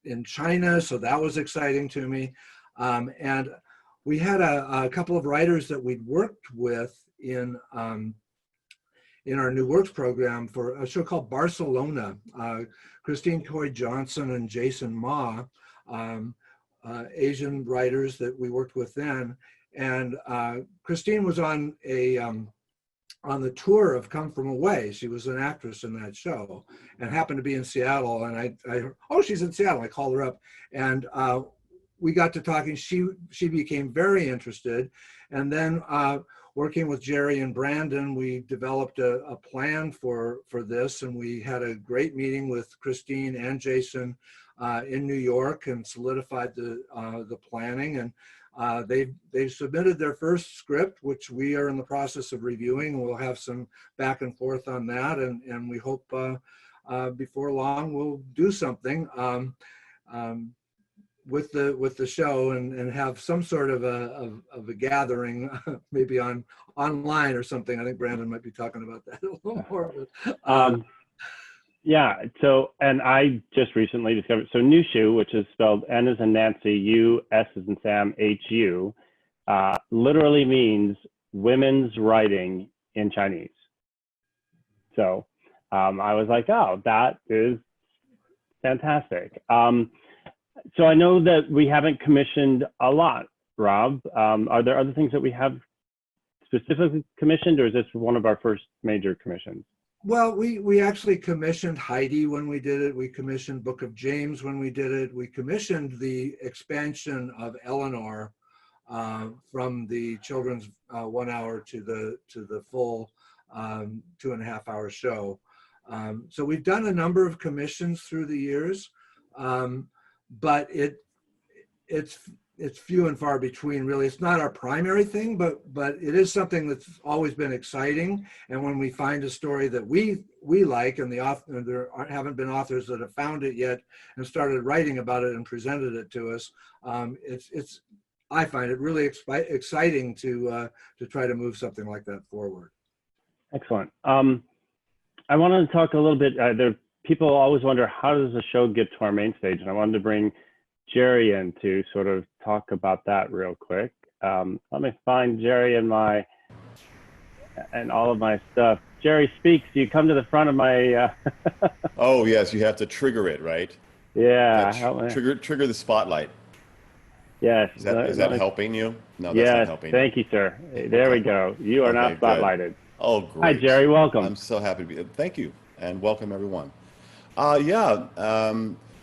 [SPEAKER 2] in China, so that was exciting to me. And we had a couple of writers that we'd worked with in our New Works program for a show called Barcelona. Christine Coy Johnson and Jason Ma, Asian writers that we worked with then. And Christine was on the tour of Come From Away. She was an actress in that show and happened to be in Seattle. And I heard, oh, she's in Seattle. I called her up, and we got to talking. She became very interested. And then working with Jerry and Brandon, we developed a plan for this, and we had a great meeting with Christine and Jason in New York and solidified the planning. And they submitted their first script, which we are in the process of reviewing. We'll have some back and forth on that, and we hope before long we'll do something with the show and have some sort of a gathering, maybe online or something. I think Brandon might be talking about that a little more.
[SPEAKER 1] Yeah, so, and I just recently discovered, so Nushu, which is spelled N as in Nancy, U, S as in Sam, H, U, literally means women's writing in Chinese. So I was like, oh, that is fantastic. So I know that we haven't commissioned a lot, Rob. Are there other things that we have specifically commissioned, or is this one of our first major commissions?
[SPEAKER 2] Well, we actually commissioned Heidi when we did it. We commissioned Book of James when we did it. We commissioned the expansion of Eleanor from the children's 1 hour to the full 2.5 hour show. So we've done a number of commissions through the years, but it's few and far between, really. It's not our primary thing, but it is something that's always been exciting. And when we find a story that we like, and there haven't been authors that have found it yet and started writing about it and presented it to us, I find it really exciting to try to move something like that forward.
[SPEAKER 1] Excellent. I wanted to talk a little bit. People always wonder, how does the show get to our main stage? And I wanted to bring Jerry in to sort of talk about that real quick. Let me find Jerry and all of my stuff. Jerry Speaks. You come to the front of my.
[SPEAKER 4] Oh yes, you have to trigger it, right?
[SPEAKER 1] Yeah.
[SPEAKER 4] Trigger the spotlight.
[SPEAKER 1] Yes.
[SPEAKER 4] Is that helping you? No, that's
[SPEAKER 1] yes,
[SPEAKER 4] not helping.
[SPEAKER 1] Thank you, sir. There we go. You are now spotlighted.
[SPEAKER 4] Good. Oh, great.
[SPEAKER 1] Hi, Jerry. Welcome.
[SPEAKER 4] I'm so happy to be here. Thank you, and welcome everyone.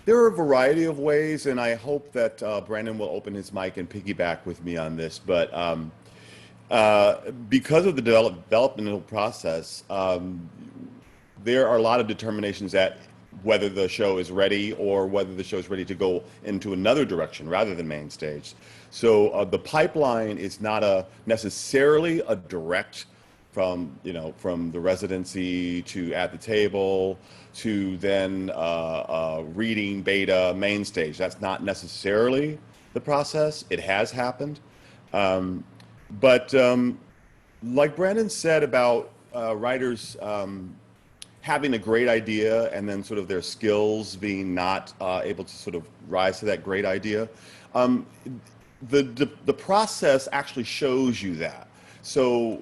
[SPEAKER 4] There are a variety of ways, and I hope that Brandon will open his mic and piggyback with me on this. But because of the developmental process, there are a lot of determinations that whether the show is ready or whether the show is ready to go into another direction rather than main stage. So the pipeline is not necessarily a direct from the residency to at the table to then reading, beta, main stage. That's not necessarily the process. It has happened. But like Brandon said about writers having a great idea and then sort of their skills being not able to sort of rise to that great idea, the process actually shows you that. So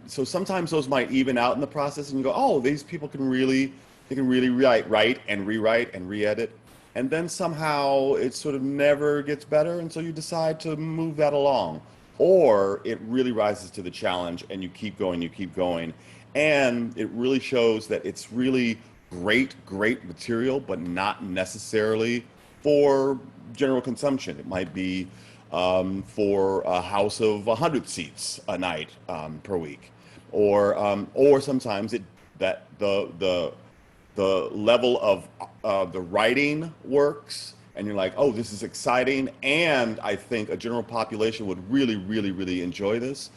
[SPEAKER 4] sometimes those might even out in the process, and you go, oh, these people can really write and rewrite and re-edit, and then somehow it sort of never gets better, and so you decide to move that along, or it really rises to the challenge and you keep going, and it really shows that it's really great material, but not necessarily for general consumption. It might be for a house of 100 seats a night per week, or sometimes the level of the writing works, and you're like, oh, this is exciting, and I think a general population would really enjoy this,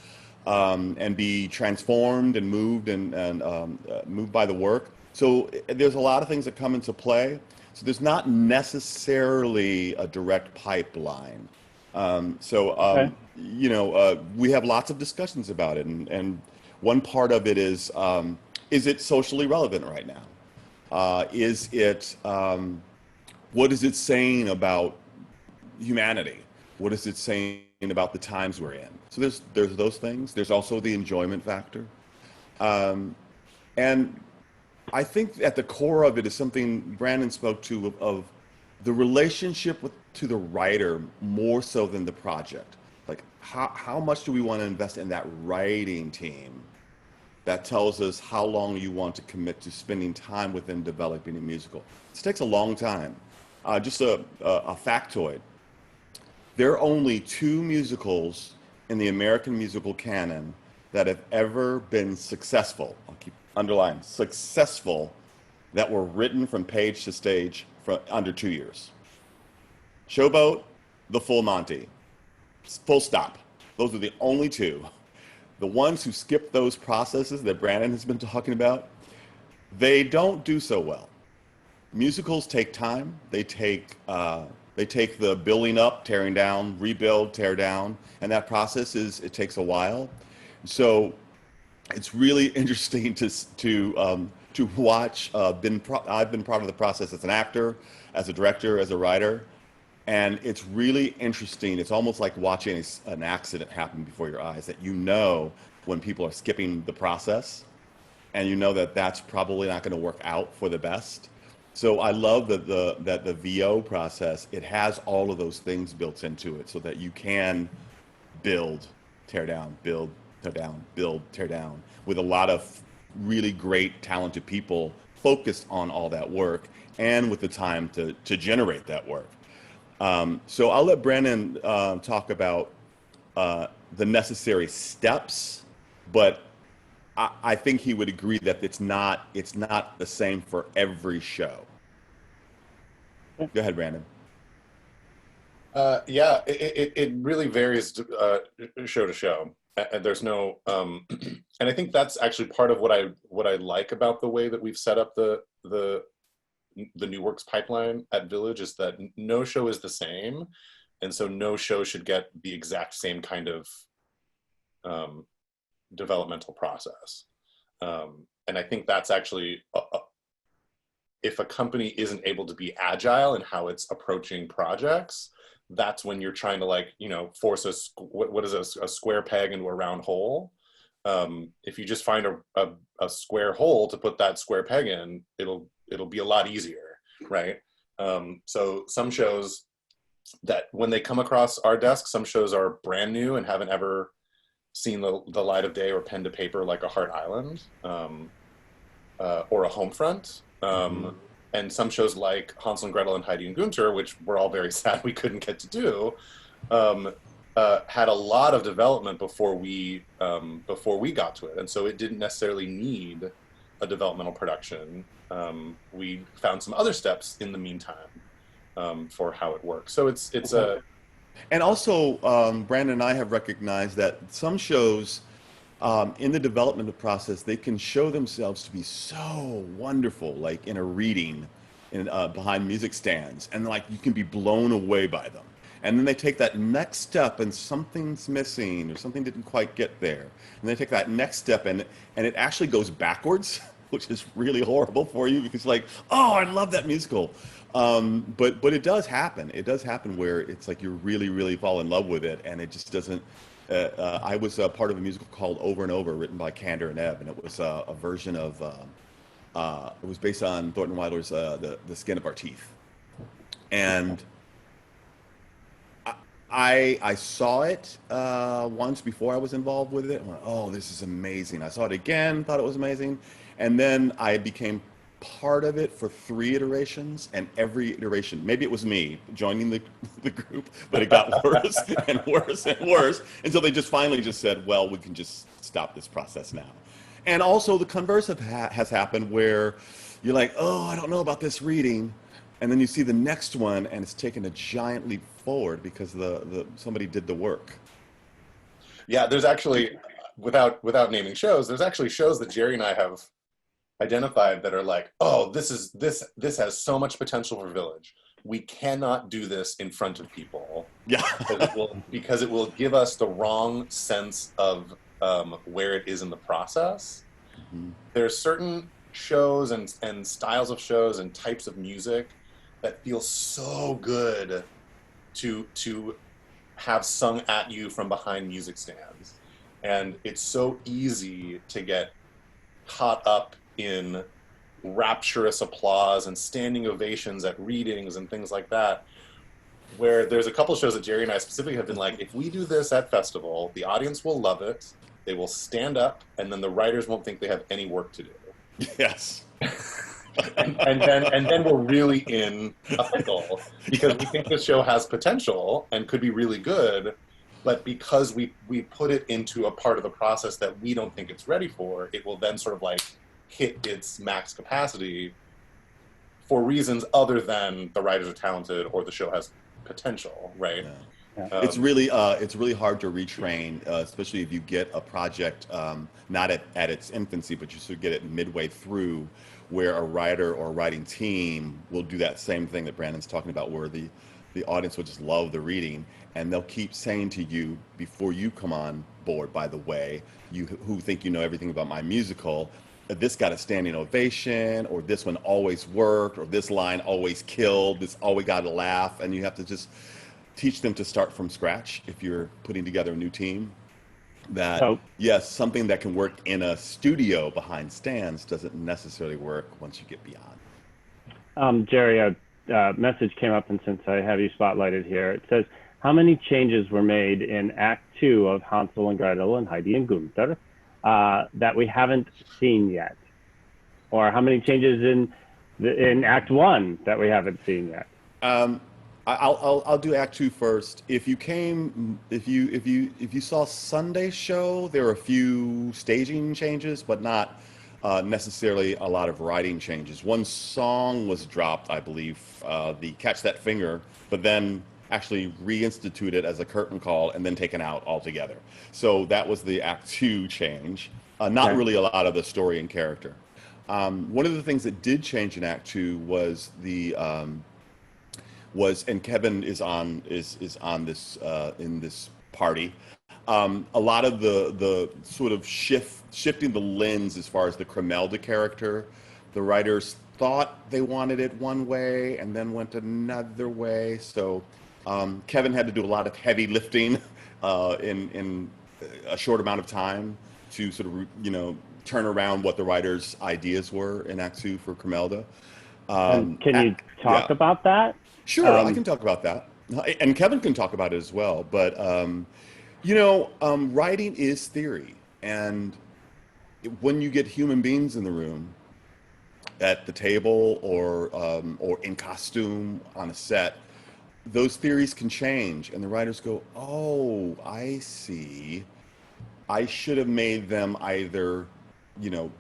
[SPEAKER 4] and be transformed and moved and moved by the work. So there's a lot of things that come into play. So there's not necessarily a direct pipeline.
[SPEAKER 1] Okay.
[SPEAKER 4] We have lots of discussions about it, and one part of it is it socially relevant right now? What is it saying about humanity? What is it saying about the times we're in? So there's those things. There's also the enjoyment factor, and I think at the core of it is something Brandon spoke to of the relationship to the writer more so than the project. Like how much do we want to invest in that writing team that tells us how long you want to commit to spending time within developing a musical. This takes a long time. Just a factoid. There are only 2 musicals in the American musical canon that have ever been successful. I'll keep underlining successful, that were written from page to stage for under 2 years. Showboat, The Full Monty, full stop. Those are the only 2. The ones who skip those processes that Brandon has been talking about, they don't do so well. Musicals take time. They take the building up, tearing down, rebuild, tear down, and that process it takes a while. So it's really interesting to watch. I've been part of the process as an actor, as a director, as a writer, and it's really interesting. It's almost like watching an accident happen before your eyes, that when people are skipping the process, and that that's probably not going to work out for the best. So I love that the VO process, it has all of those things built into it so that you can build, tear down, build, tear down, build, tear down, with a lot of really great, talented people focused on all that work and with the time to generate that work. So I'll let Brandon talk about the necessary steps, but I think he would agree that it's not the same for every show. Go ahead, Brandon.
[SPEAKER 3] Yeah, it really varies show to show. And there's no, and I think that's actually part of what I like about the way that we've set up the new works pipeline at Village, is that no show is the same, and so no show should get the exact same kind of developmental process. And I think that's actually if a company isn't able to be agile in how it's approaching projects, that's when you're trying to, like, you know, force what is a square peg into a round hole. If you just find a square hole to put that square peg in, it'll be a lot easier, right? So some shows that when they come across our desk, some shows are brand new and haven't ever seen the light of day or pen to paper, like a Heart Island or a Homefront. And some shows like Hansel and Gretel and Heidi and Gunther, which we're all very sad we couldn't get to do, had a lot of development before we got to it, and so it didn't necessarily need a developmental production. We found some other steps in the meantime for how it works. So it's a
[SPEAKER 4] And also, Brandon and I have recognized that some shows in the development process, they can show themselves to be so wonderful, like in a reading behind music stands, and like you can be blown away by them. And then they take that next step and something's missing or something didn't quite get there. And they take that next step and it actually goes backwards, which is really horrible for you because, like, oh, I love that musical. But it does happen. It does happen where it's like you really, really fall in love with it and it just doesn't. I was a part of a musical called Over and Over, written by Kander and Ebb, and it was a version of, it was based on Thornton Wilder's The Skin of Our Teeth. And I saw it once before I was involved with it. I went, oh, this is amazing. I saw it again, thought it was amazing. And then I became part of it for 3 iterations, and every iteration, maybe it was me joining the group, but it got worse and worse and worse until they just finally just said, well, we can just stop this process now. And also the converse has happened where you're like, oh, I don't know about this reading, and then you see the next one and it's taken a giant leap forward because somebody did the work.
[SPEAKER 3] Yeah, there's actually, without naming shows, there's actually shows that Jerry and I have identified that are like, oh, this has so much potential for Village. We cannot do this in front of people.
[SPEAKER 4] Yeah.
[SPEAKER 3] because it will give us the wrong sense of where it is in the process. Mm-hmm. There's certain shows and styles of shows and types of music that feel so good to have sung at you from behind music stands. And it's so easy to get caught up in rapturous applause and standing ovations at readings and things like that, where there's a couple shows that Jerry and I specifically have been like, if we do this at festival, the audience will love it, they will stand up, and then the writers won't think they have any work to do.
[SPEAKER 4] Yes.
[SPEAKER 3] and then we're really in a pickle because we think this show has potential and could be really good, but because we put it into a part of the process that we don't think it's ready for, it will then sort of like hit its max capacity for reasons other than the writers are talented or the show has potential, right?
[SPEAKER 4] Yeah. It's really hard to retrain, especially if you get a project not at its infancy, but you sort of get it midway through, where a writer or a writing team will do that same thing that Brandon's talking about, where the audience will just love the reading, and they'll keep saying to you before you come on board, by the way, you who think you know everything about my musical, this got a standing ovation, or this one always worked, or this line always killed, this always got a laugh, and you have to just teach them to start from scratch if you're putting together a new team. That, yes, something that can work in a studio behind stands doesn't necessarily work once you get beyond.
[SPEAKER 1] Jerry, a message came up, and since I have you spotlighted here, it says, how many changes were made in Act 2 of Hansel and Gretel and Heidi and Gunther that we haven't seen yet? Or how many changes in Act 1 that we haven't seen yet?
[SPEAKER 4] I'll do Act Two first. If you saw Sunday's show, there were a few staging changes, but not necessarily a lot of writing changes. One song was dropped, I believe, the Catch That Finger, but then actually reinstituted as a curtain call and then taken out altogether. So that was the Act Two change. Not
[SPEAKER 1] Okay.
[SPEAKER 4] really a lot of the story and character. One of the things that did change in Act Two was and Kevin is on this in this party. A lot of the sort of shifting the lens as far as the Cremelda character, the writers thought they wanted it one way and then went another way. So Kevin had to do a lot of heavy lifting in a short amount of time to sort of turn around what the writers' ideas were in Act Two for Cremelda.
[SPEAKER 1] And can you
[SPEAKER 4] Yeah.
[SPEAKER 1] talk about that?
[SPEAKER 4] Sure, I can talk about that, and Kevin can talk about it as well. But writing is theory, and when you get human beings in the room, at the table or in costume on a set, those theories can change, and the writers go, "Oh, I see. I should have made them either,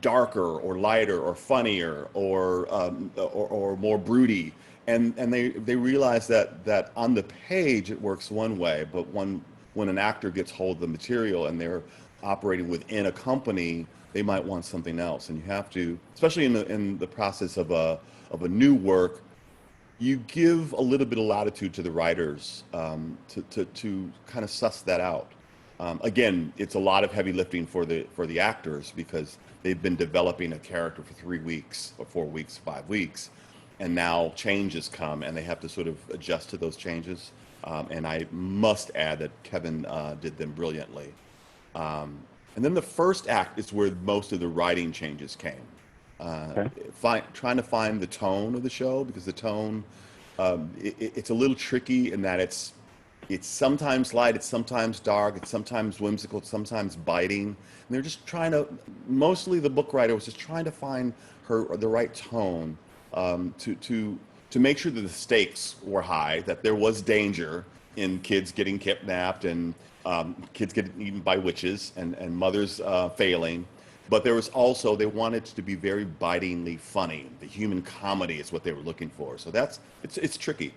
[SPEAKER 4] darker or lighter or funnier or more broody." And they realize that on the page it works one way, but when an actor gets hold of the material and they're operating within a company, they might want something else. And you have to, especially in the process of a new work, you give a little bit of latitude to the writers to kind of suss that out. Again, it's a lot of heavy lifting for the actors because they've been developing a character for 3 weeks or 4 weeks, 5 weeks, and now changes come and they have to sort of adjust to those changes. And I must add that Kevin did them brilliantly. And then the first act is where most of the writing changes came.
[SPEAKER 1] Okay.
[SPEAKER 4] Trying to find the tone of the show, because the tone, it's a little tricky in that it's sometimes light, it's sometimes dark, it's sometimes whimsical, it's sometimes biting. And they're just mostly the book writer was just trying to find the right tone to make sure that the stakes were high, that there was danger in kids getting kidnapped and kids getting eaten by witches and mothers failing. But there was also, they wanted to be very bitingly funny. The human comedy is what they were looking for. So it's tricky.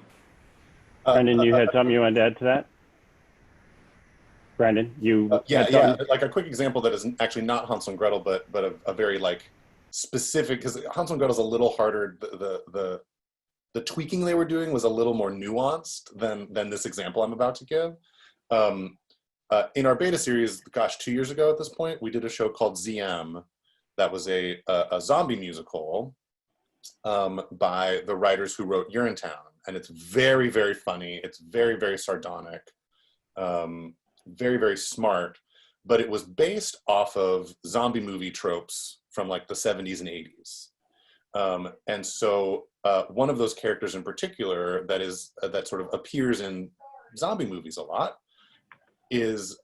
[SPEAKER 1] Brendan, you had something you wanted to add to that? Brandon, you had
[SPEAKER 3] yeah.
[SPEAKER 1] something?
[SPEAKER 3] Like a quick example that is actually not Hansel and Gretel, but a very like specific, because Hansel and Gretel's a little harder. The tweaking they were doing was a little more nuanced than this example I'm about to give. In our beta series, gosh, 2 years ago at this point, we did a show called ZM that was a zombie musical by the writers who wrote Urinetown. And it's very, very funny. It's very, very sardonic, very, very smart. But it was based off of zombie movie tropes from like the 70s and 80s. And so one of those characters in particular that sort of appears in zombie movies a lot is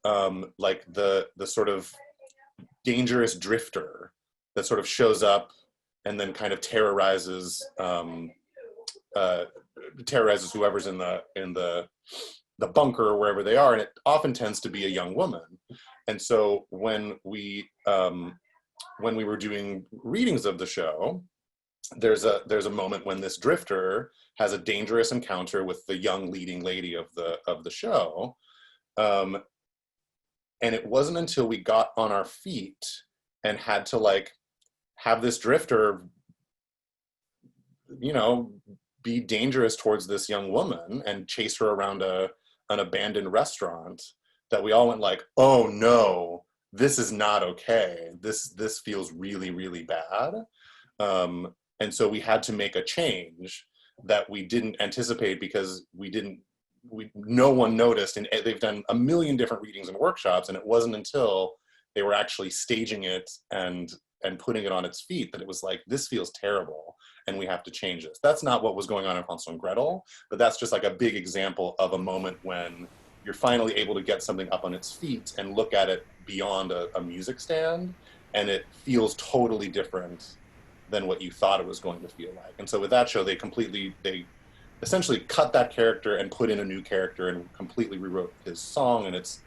[SPEAKER 3] like the sort of dangerous drifter that sort of shows up and then kind of terrorizes whoever's in the bunker or wherever they are, and it often tends to be a young woman. And so when we were doing readings of the show, there's a moment when this drifter has a dangerous encounter with the young leading lady of the show. And it wasn't until we got on our feet and had to like have this drifter, be dangerous towards this young woman and chase her around an abandoned restaurant that we all went like, oh no, this is not okay. This feels really, really bad. And so we had to make a change that we didn't anticipate because no one noticed, and they've done a million different readings and workshops, and it wasn't until they were actually staging it and putting it on its feet that it was like, this feels terrible and we have to change this. That's not what was going on in Hansel and Gretel, but that's just like a big example of a moment when you're finally able to get something up on its feet and look at it beyond a music stand, and it feels totally different than what you thought it was going to feel like. And so with that show, they essentially cut that character and put in a new character and completely rewrote his song, and it's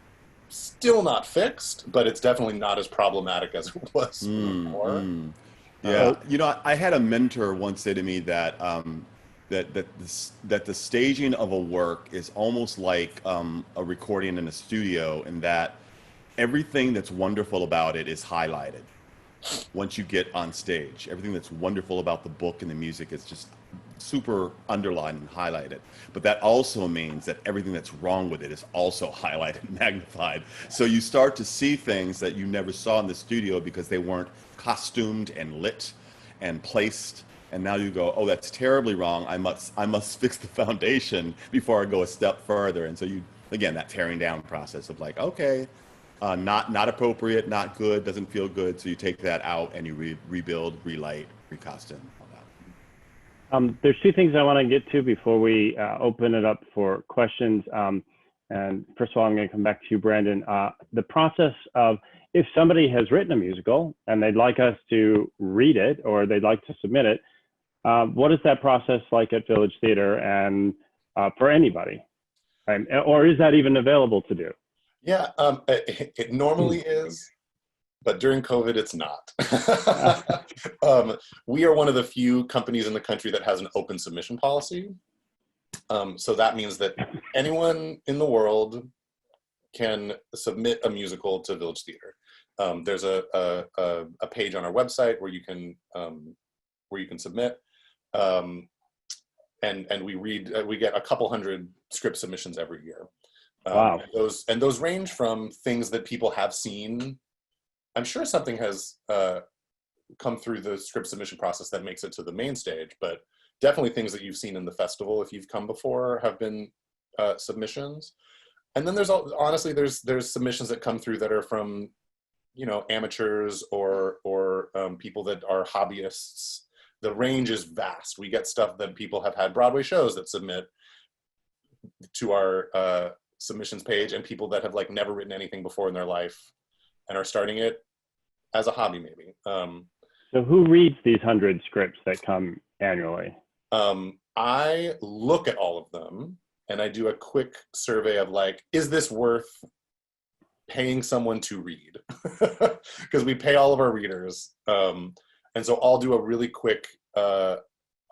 [SPEAKER 3] still not fixed, but it's definitely not as problematic as it was before.
[SPEAKER 4] Yeah, you know, I had a mentor once say to me that that the staging of a work is almost like a recording in a studio, and that everything that's wonderful about it is highlighted once you get on stage. Everything that's wonderful about the book and the music is just super underlined and highlighted. But that also means that everything that's wrong with it is also highlighted and magnified. So you start to see things that you never saw in the studio because they weren't costumed and lit and placed. And now you go, oh, that's terribly wrong. I must fix the foundation before I go a step further. And so you, again, that tearing down process of like, okay, not appropriate, not good, doesn't feel good. So you take that out and you rebuild, relight, recostume, all that.
[SPEAKER 1] There's two things I want to get to before we open it up for questions. And first of all, I'm going to come back to you, Brandon. The process of if somebody has written a musical and they'd like us to read it or they'd like to submit it, what is that process like at Village Theater and for anybody? Or is that even available to do?
[SPEAKER 3] Yeah, it normally is, but during COVID, it's not. We are one of the few companies in the country that has an open submission policy. So that means that anyone in the world can submit a musical to Village Theater. There's a page on our website where you can submit, and we get a couple hundred script submissions every year.
[SPEAKER 1] Wow.
[SPEAKER 3] And those range from things that people have seen. I'm sure something has come through the script submission process that makes it to the main stage, but definitely things that you've seen in the festival, if you've come before, have been submissions. And then honestly, there's submissions that come through that are from, you know, amateurs or people that are hobbyists. The range is vast. We get stuff that people have had Broadway shows that submit to our submissions page, and people that have like never written anything before in their life and are starting it as a hobby maybe.
[SPEAKER 1] So who reads these 100 scripts that come annually?
[SPEAKER 3] I look at all of them and I do a quick survey of like, is this worth paying someone to read? Because we pay all of our readers. And so I'll do a really quick, I'll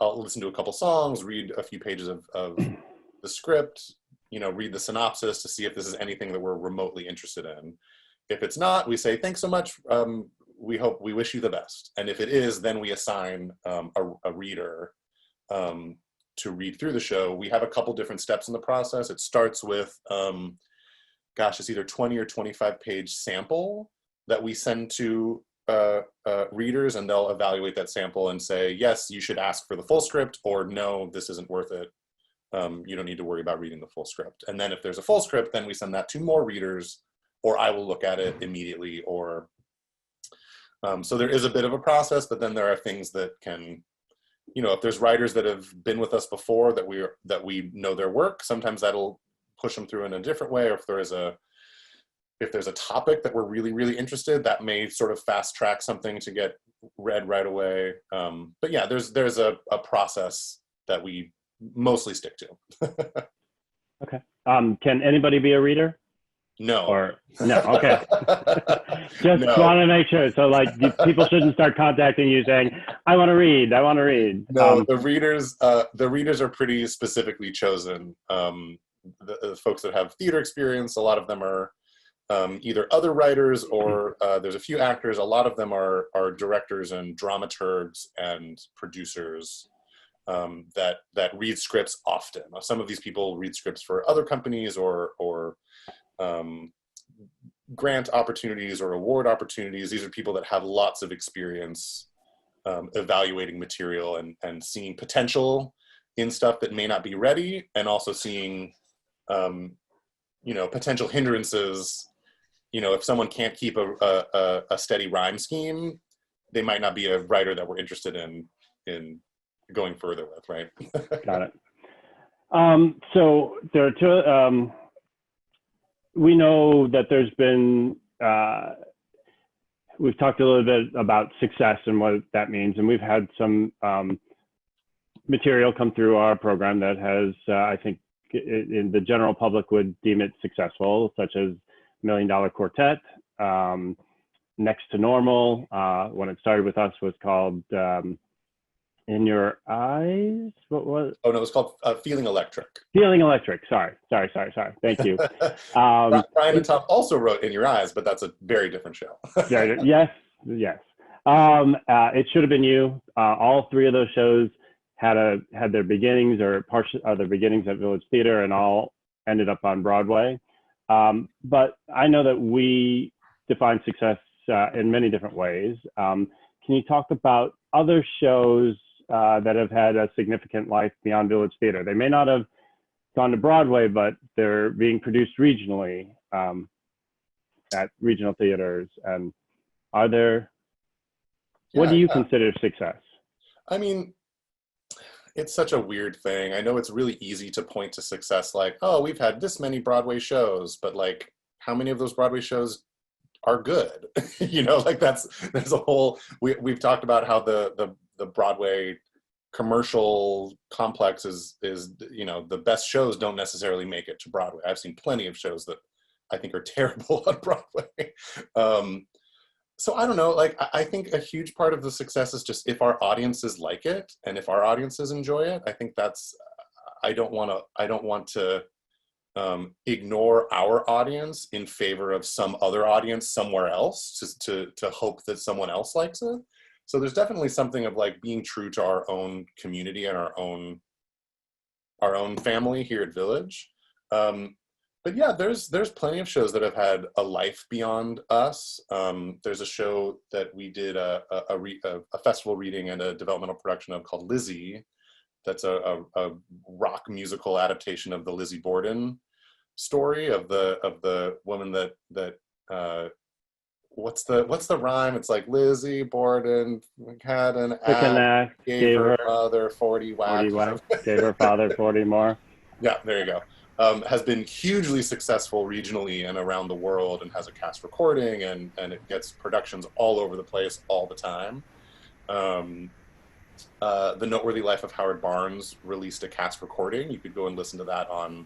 [SPEAKER 3] listen to a couple songs, read a few pages of the script, you know, read the synopsis to see if this is anything that we're remotely interested in. If it's not, we say, thanks so much. We wish you the best. And if it is, then we assign a reader to read through the show. We have a couple different steps in the process. It starts with, it's either 20 or 25 page sample that we send to readers, and they'll evaluate that sample and say, yes, you should ask for the full script, or no, this isn't worth it. You don't need to worry about reading the full script. And then if there's a full script, then we send that to more readers, or I will look at it immediately, or so there is a bit of a process, but then there are things that can, you know, if there's writers that have been with us before that we know their work, sometimes that'll push them through in a different way. Or if there's a topic that we're really, really interested, that may sort of fast track something to get read right away. But yeah, there's a process that we mostly stick to.
[SPEAKER 1] Okay. Can anybody be a reader?
[SPEAKER 3] No.
[SPEAKER 1] Or no? Okay. Just
[SPEAKER 3] No.
[SPEAKER 1] want to make sure. So like people shouldn't start contacting you saying, I want to read. I want to read.
[SPEAKER 3] No, the readers are pretty specifically chosen. The folks that have theater experience, a lot of them are either other writers or there's a few actors. A lot of them are directors and dramaturgs and producers that read scripts often. Some of these people read scripts for other companies or grant opportunities or award opportunities. These are people that have lots of experience evaluating material and seeing potential in stuff that may not be ready, and also seeing potential hindrances. You know, if someone can't keep a steady rhyme scheme, they might not be a writer that we're interested in going further with, right?
[SPEAKER 1] Got it. So there are two. We know that there's been. We've talked a little bit about success and what that means, and we've had some material come through our program that has, I think, in the general public would deem it successful, such as Million Dollar Quartet, Next to Normal. When it started with us, was called In Your Eyes. What was?
[SPEAKER 3] Oh no, it was called Feeling Electric.
[SPEAKER 1] Feeling Electric. Sorry. Thank you.
[SPEAKER 3] Brian and Tom also wrote In Your Eyes, but that's a very different show.
[SPEAKER 1] Yes. It Should Have Been You. All three of those shows had their beginnings or partial their beginnings at Village Theater, and all ended up on Broadway. But I know that we define success in many different ways. Can you talk about other shows that have had a significant life beyond Village Theater? They may not have gone to Broadway, but they're being produced regionally at regional theaters. And what do you consider success?
[SPEAKER 3] I mean, it's such a weird thing. I know it's really easy to point to success like, oh, we've had this many Broadway shows, but like, how many of those Broadway shows are good? Like there's a whole, we've talked about how the Broadway commercial complex is, the best shows don't necessarily make it to Broadway. I've seen plenty of shows that I think are terrible on Broadway. So I don't know, like, I think a huge part of the success is just if our audiences like it and if our audiences enjoy it. I think I don't want to ignore our audience in favor of some other audience somewhere else to hope that someone else likes it. So there's definitely something of like being true to our own community and our own family here at Village. But yeah, there's plenty of shows that have had a life beyond us. There's a show that we did a festival reading and a developmental production of called Lizzie. That's a rock musical adaptation of the Lizzie Borden story of the woman that what's the rhyme? It's like Lizzie Borden had an axe, gave her mother 40 whacks.
[SPEAKER 1] Gave her father 40 more.
[SPEAKER 3] Yeah, there you go. Has been hugely successful regionally and around the world, and has a cast recording, and it gets productions all over the place all the time. The Noteworthy Life of Howard Barnes released a cast recording. You could go and listen to that on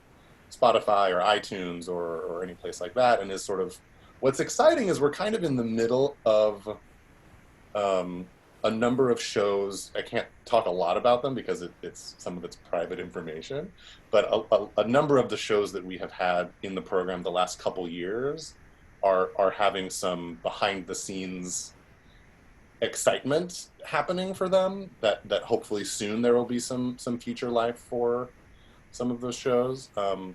[SPEAKER 3] Spotify or iTunes or any place like that, and is sort of, what's exciting is we're kind of in the middle of a number of shows. I can't talk a lot about them because it's some of it's private information, but a number of the shows that we have had in the program the last couple years are having some behind the scenes excitement happening for them that hopefully soon there will be some future life for some of those shows.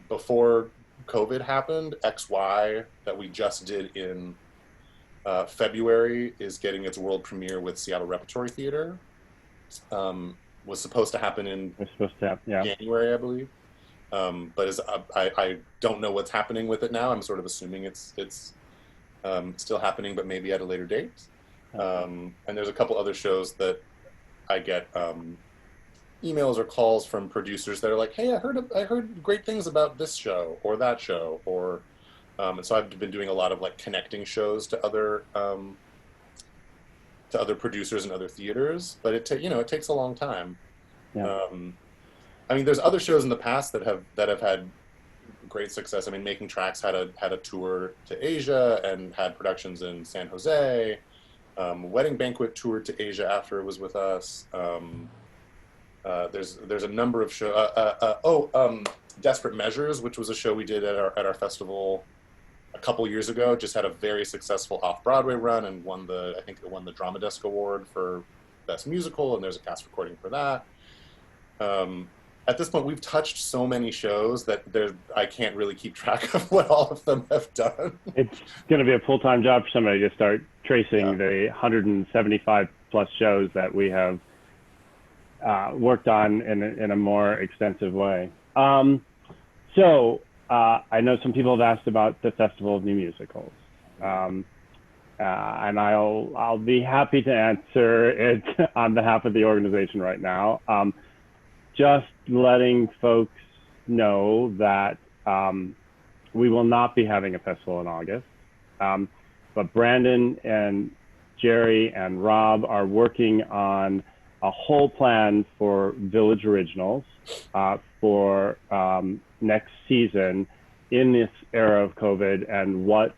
[SPEAKER 3] Before COVID happened, XY that we just did in February is getting its world premiere with Seattle Repertory Theater. Was supposed to happen in January, I believe. But I don't know what's happening with it now. I'm sort of assuming it's still happening, but maybe at a later date. And there's a couple other shows that I get emails or calls from producers that are like, "Hey, I heard great things about this show or that show," or and so I've been doing a lot of like connecting shows to other producers and other theaters. But it takes a long time.
[SPEAKER 1] Yeah.
[SPEAKER 3] I mean, there's other shows in the past that have had great success. I mean, Making Tracks had a tour to Asia and had productions in San Jose. Wedding Banquet toured to Asia after it was with us. There's a number of shows. Desperate Measures, which was a show we did at our festival a couple years ago, just had a very successful off-Broadway run and won the Drama Desk Award for Best Musical, and there's a cast recording for that. At this point, we've touched so many shows that I can't really keep track of what all of them have done.
[SPEAKER 1] It's going to be a full-time job for somebody to start tracing the 175 plus shows that we have worked on in a more extensive way. So I know some people have asked about the Festival of New Musicals, and I'll be happy to answer it on behalf of the organization right now. Just letting folks know that we will not be having a festival in August, but Brandon and Jerry and Rob are working on a whole plan for Village Originals for next season in this era of COVID and what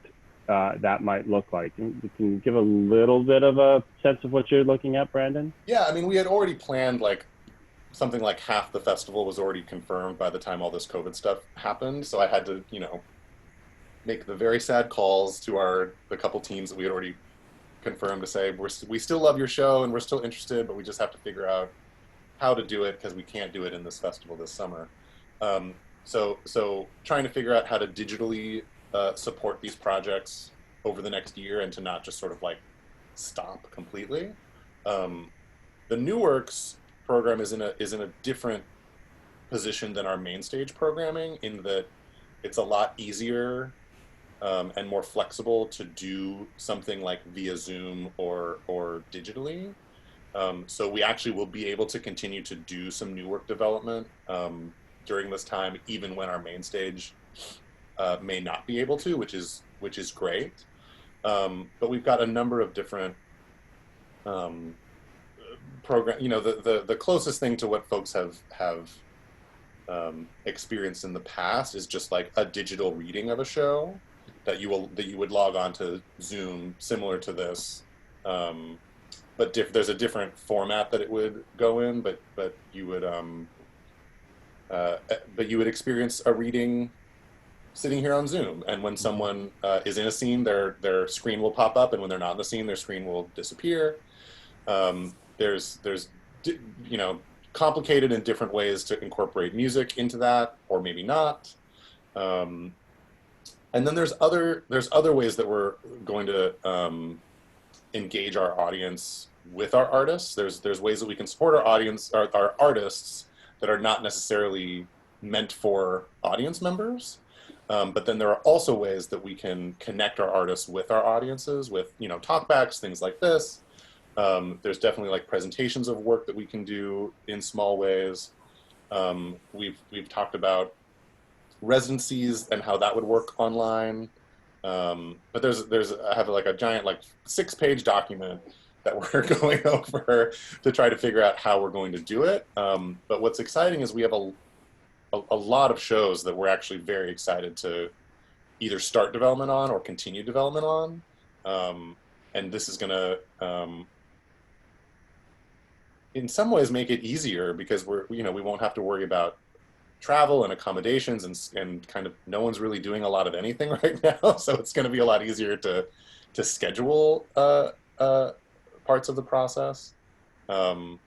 [SPEAKER 1] that might look like. You can give a little bit of a sense of what you're looking at, Brandon?
[SPEAKER 3] Yeah, I mean, we had already planned like something like half the festival was already confirmed by the time all this COVID stuff happened. So I had to, make the very sad calls to the couple teams that we had already confirmed to say, we still love your show and we're still interested, but we just have to figure out how to do it because we can't do it in this festival this summer. So trying to figure out how to digitally support these projects over the next year and to not just sort of like stop completely. The New Works program is in a different position than our main stage programming in that it's a lot easier and more flexible to do something like via Zoom or digitally. So we actually will be able to continue to do some new work development during this time, even when our main stage may not be able to, which is great. But we've got a number of different program. The closest thing to what folks have experienced in the past is just like a digital reading of a show that you would log on to Zoom, similar to this. But there's a different format that it would go in, but you would experience a reading sitting here on Zoom. And when someone is in a scene, their screen will pop up, and when they're not in the scene, their screen will disappear. There's complicated and different ways to incorporate music into that, or maybe not. And then there's other ways that we're going to engage our audience with our artists. There's ways that we can support our audience, our artists, that are not necessarily meant for audience members. But then there are also ways that we can connect our artists with our audiences with, talkbacks, things like this. There's definitely like presentations of work that we can do in small ways. We've talked about residencies and how that would work online. But I have like a giant 6-page document that we're going over to try to figure out how we're going to do it. But what's exciting is we have a lot of shows that we're actually very excited to either start development on or continue development on. And this is going to, in some ways, make it easier because we won't have to worry about travel and accommodations and kind of no one's really doing a lot of anything right now. So it's going to be a lot easier to schedule parts of the process. But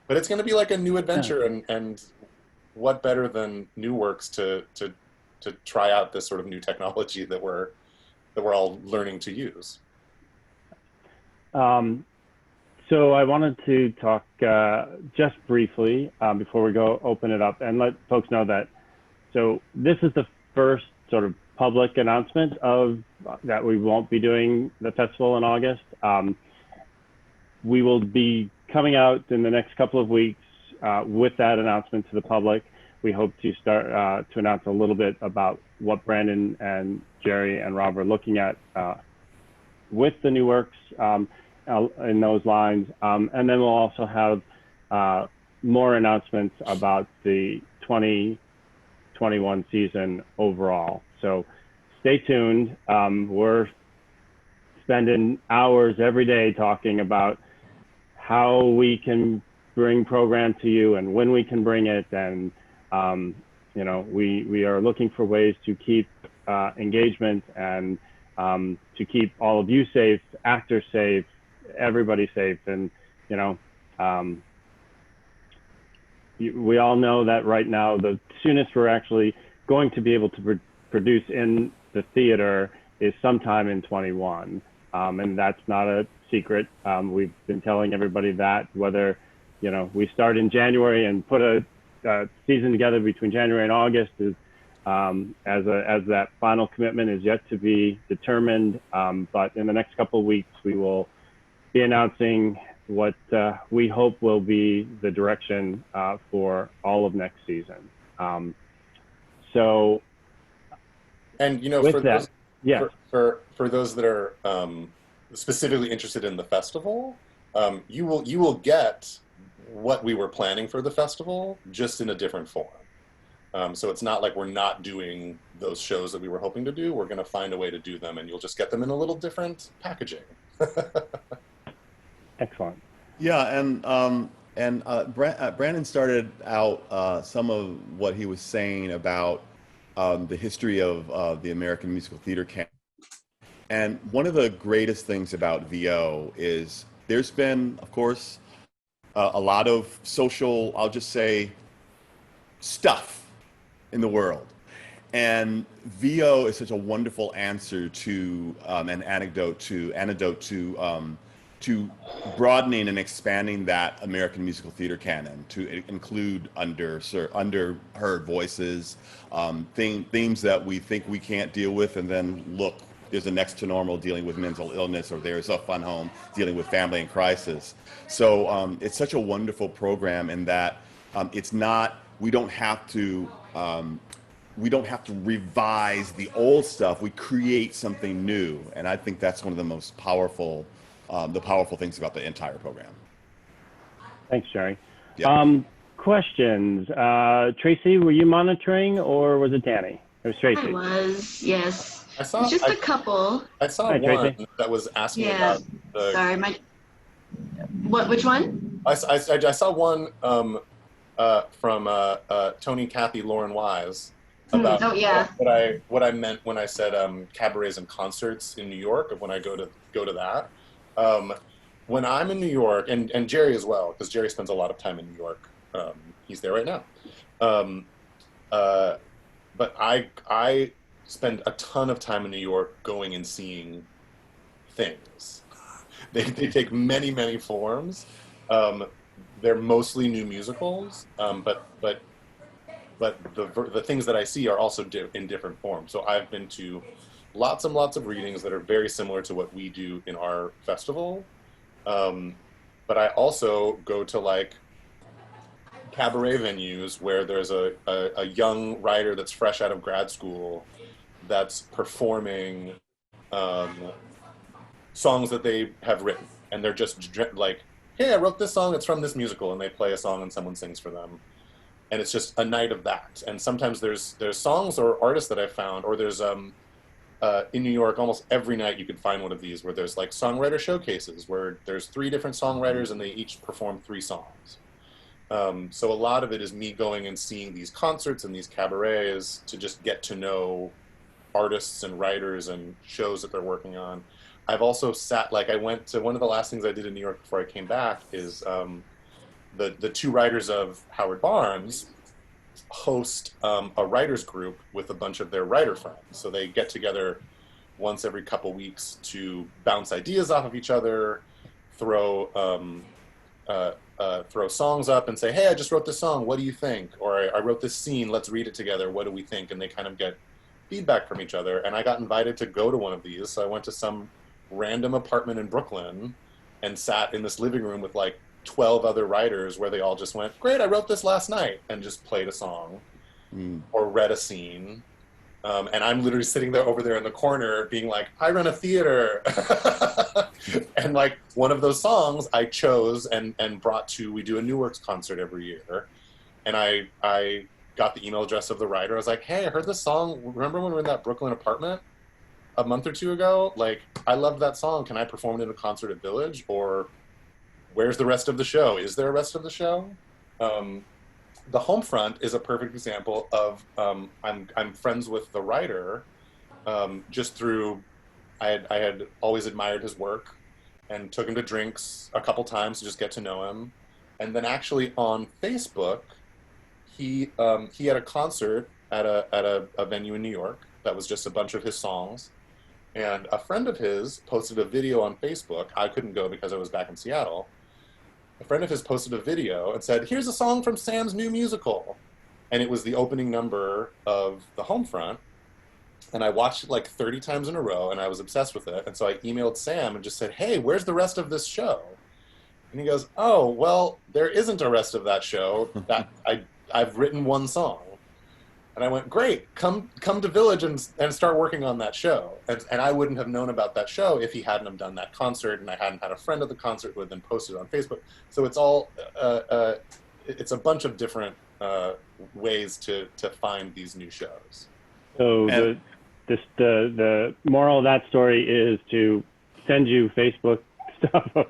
[SPEAKER 3] it's going to be like a new adventure, and what better than New Works to try out this sort of new technology that we're all learning to use.
[SPEAKER 1] So I wanted to talk just briefly before we go open it up and let folks know that, so this is the first sort of public announcement of that we won't be doing the festival in August. We will be coming out in the next couple of weeks with that announcement to the public. We hope to start to announce a little bit about what Brandon and Jerry and Rob are looking at with the New Works in those lines. And then we'll also have more announcements about the 2021 season overall. So stay tuned. We're spending hours every day talking about how we can bring program to you and when we can bring it. And, we are looking for ways to keep engagement and to keep all of you safe, actors safe, everybody safe. And, we all know that right now, the soonest we're actually going to be able to produce in the theater is sometime in 21. And that's not a secret. We've been telling everybody that, whether, we start in January and put a season together between January and August is, as that final commitment is yet to be determined. But in the next couple of weeks, we will be announcing what we hope will be the direction for all of next season. And for that, those, yes.
[SPEAKER 3] For those that are specifically interested in the festival, you will get what we were planning for the festival, just in a different form. So it's not like we're not doing those shows that we were hoping to do. We're going to find a way to do them, and you'll just get them in a little different packaging.
[SPEAKER 1] Excellent.
[SPEAKER 4] Yeah, and Brandon started out some of what he was saying about the history of the American Musical Theater canon. And one of the greatest things about VO is there's been, of course, a lot of social, I'll just say, stuff in the world. And VO is such a wonderful answer to an antidote to broadening and expanding that American musical theater canon to include underheard voices, themes that we think we can't deal with, and then look, there's a next to normal dealing with mental illness, or there's a fun home dealing with family and crisis. So it's such a wonderful program in that it's not, we don't have to revise the old stuff. We create something new, and I think that's one of the most powerful things about the entire program.
[SPEAKER 1] Thanks, Jerry.
[SPEAKER 4] Yeah.
[SPEAKER 1] Questions. Tracy, were you monitoring, or was it Danny? It was Tracy.
[SPEAKER 5] I was, yes.
[SPEAKER 3] I
[SPEAKER 5] Just a couple.
[SPEAKER 3] I saw
[SPEAKER 1] Hi,
[SPEAKER 3] one
[SPEAKER 1] Tracy.
[SPEAKER 3] that was asking
[SPEAKER 5] Yeah.
[SPEAKER 3] about the.
[SPEAKER 5] Sorry, which one?
[SPEAKER 3] I saw one from Tony, Kathy, Lauren Wise about
[SPEAKER 5] Oh, yeah.
[SPEAKER 3] what I meant when I said cabarets and concerts in New York, of when I go to that. When I'm in New York, and Jerry as well, because Jerry spends a lot of time in New York. He's there right now. But I spend a ton of time in New York going and seeing things. They take many, many forms. They're mostly new musicals, but the things that I see are also in different forms. So I've been to lots and lots of readings that are very similar to what we do in our festival. But I also go to like cabaret venues where there's a young writer that's fresh out of grad school that's performing songs that they have written. And they're just like, hey, I wrote this song, it's from this musical, and they play a song and someone sings for them. And it's just a night of that. And sometimes there's songs or artists that I found, or there's in New York, almost every night you can find one of these where there's like songwriter showcases where there's 3 different songwriters and they each perform 3 songs. So a lot of it is me going and seeing these concerts and these cabarets to just get to know artists and writers and shows that they're working on. I've also I went to, one of the last things I did in New York before I came back is the 2 writers of Howard Barnes host a writers group with a bunch of their writer friends. So they get together once every couple weeks to bounce ideas off of each other, throw songs up and say, hey, I just wrote this song, what do you think? Or I wrote this scene, let's read it together, what do we think? And they kind of get feedback from each other. And I got invited to go to one of these. So I went to some random apartment in Brooklyn and sat in this living room with like 12 other writers where they all just went, great, I wrote this last night, and just played a song or read a scene. And I'm literally sitting there over there in the corner being like, I run a theater. And like one of those songs I chose and brought to, we do a New Works concert every year. And I got the email address of the writer. I was like, hey, I heard this song. Remember when we were in that Brooklyn apartment a month or 2 ago? Like, I loved that song. Can I perform it in a concert at Village? Or where's the rest of the show? Is there a rest of the show? The Homefront is a perfect example of, I'm friends with the writer just through, I had always admired his work and took him to drinks a couple times to just get to know him. And then actually on Facebook, he had a concert at a venue in New York that was just a bunch of his songs. And a friend of his posted a video on Facebook. I couldn't go because I was back in Seattle. A friend of his posted a video and said, here's a song from Sam's new musical. And it was the opening number of The Homefront. And I watched it like 30 times in a row, and I was obsessed with it. And so I emailed Sam and just said, hey, where's the rest of this show? And he goes, oh, well, there isn't a rest of that show. That I've written one song. And I went, great, come to Village and start working on that show. And I wouldn't have known about that show if he hadn't have done that concert, and I hadn't had a friend at the concert who had then posted it on Facebook. So it's all, it's a bunch of different ways to find these new shows.
[SPEAKER 1] So
[SPEAKER 4] And-
[SPEAKER 1] the moral of that story is to send you Facebook stuff of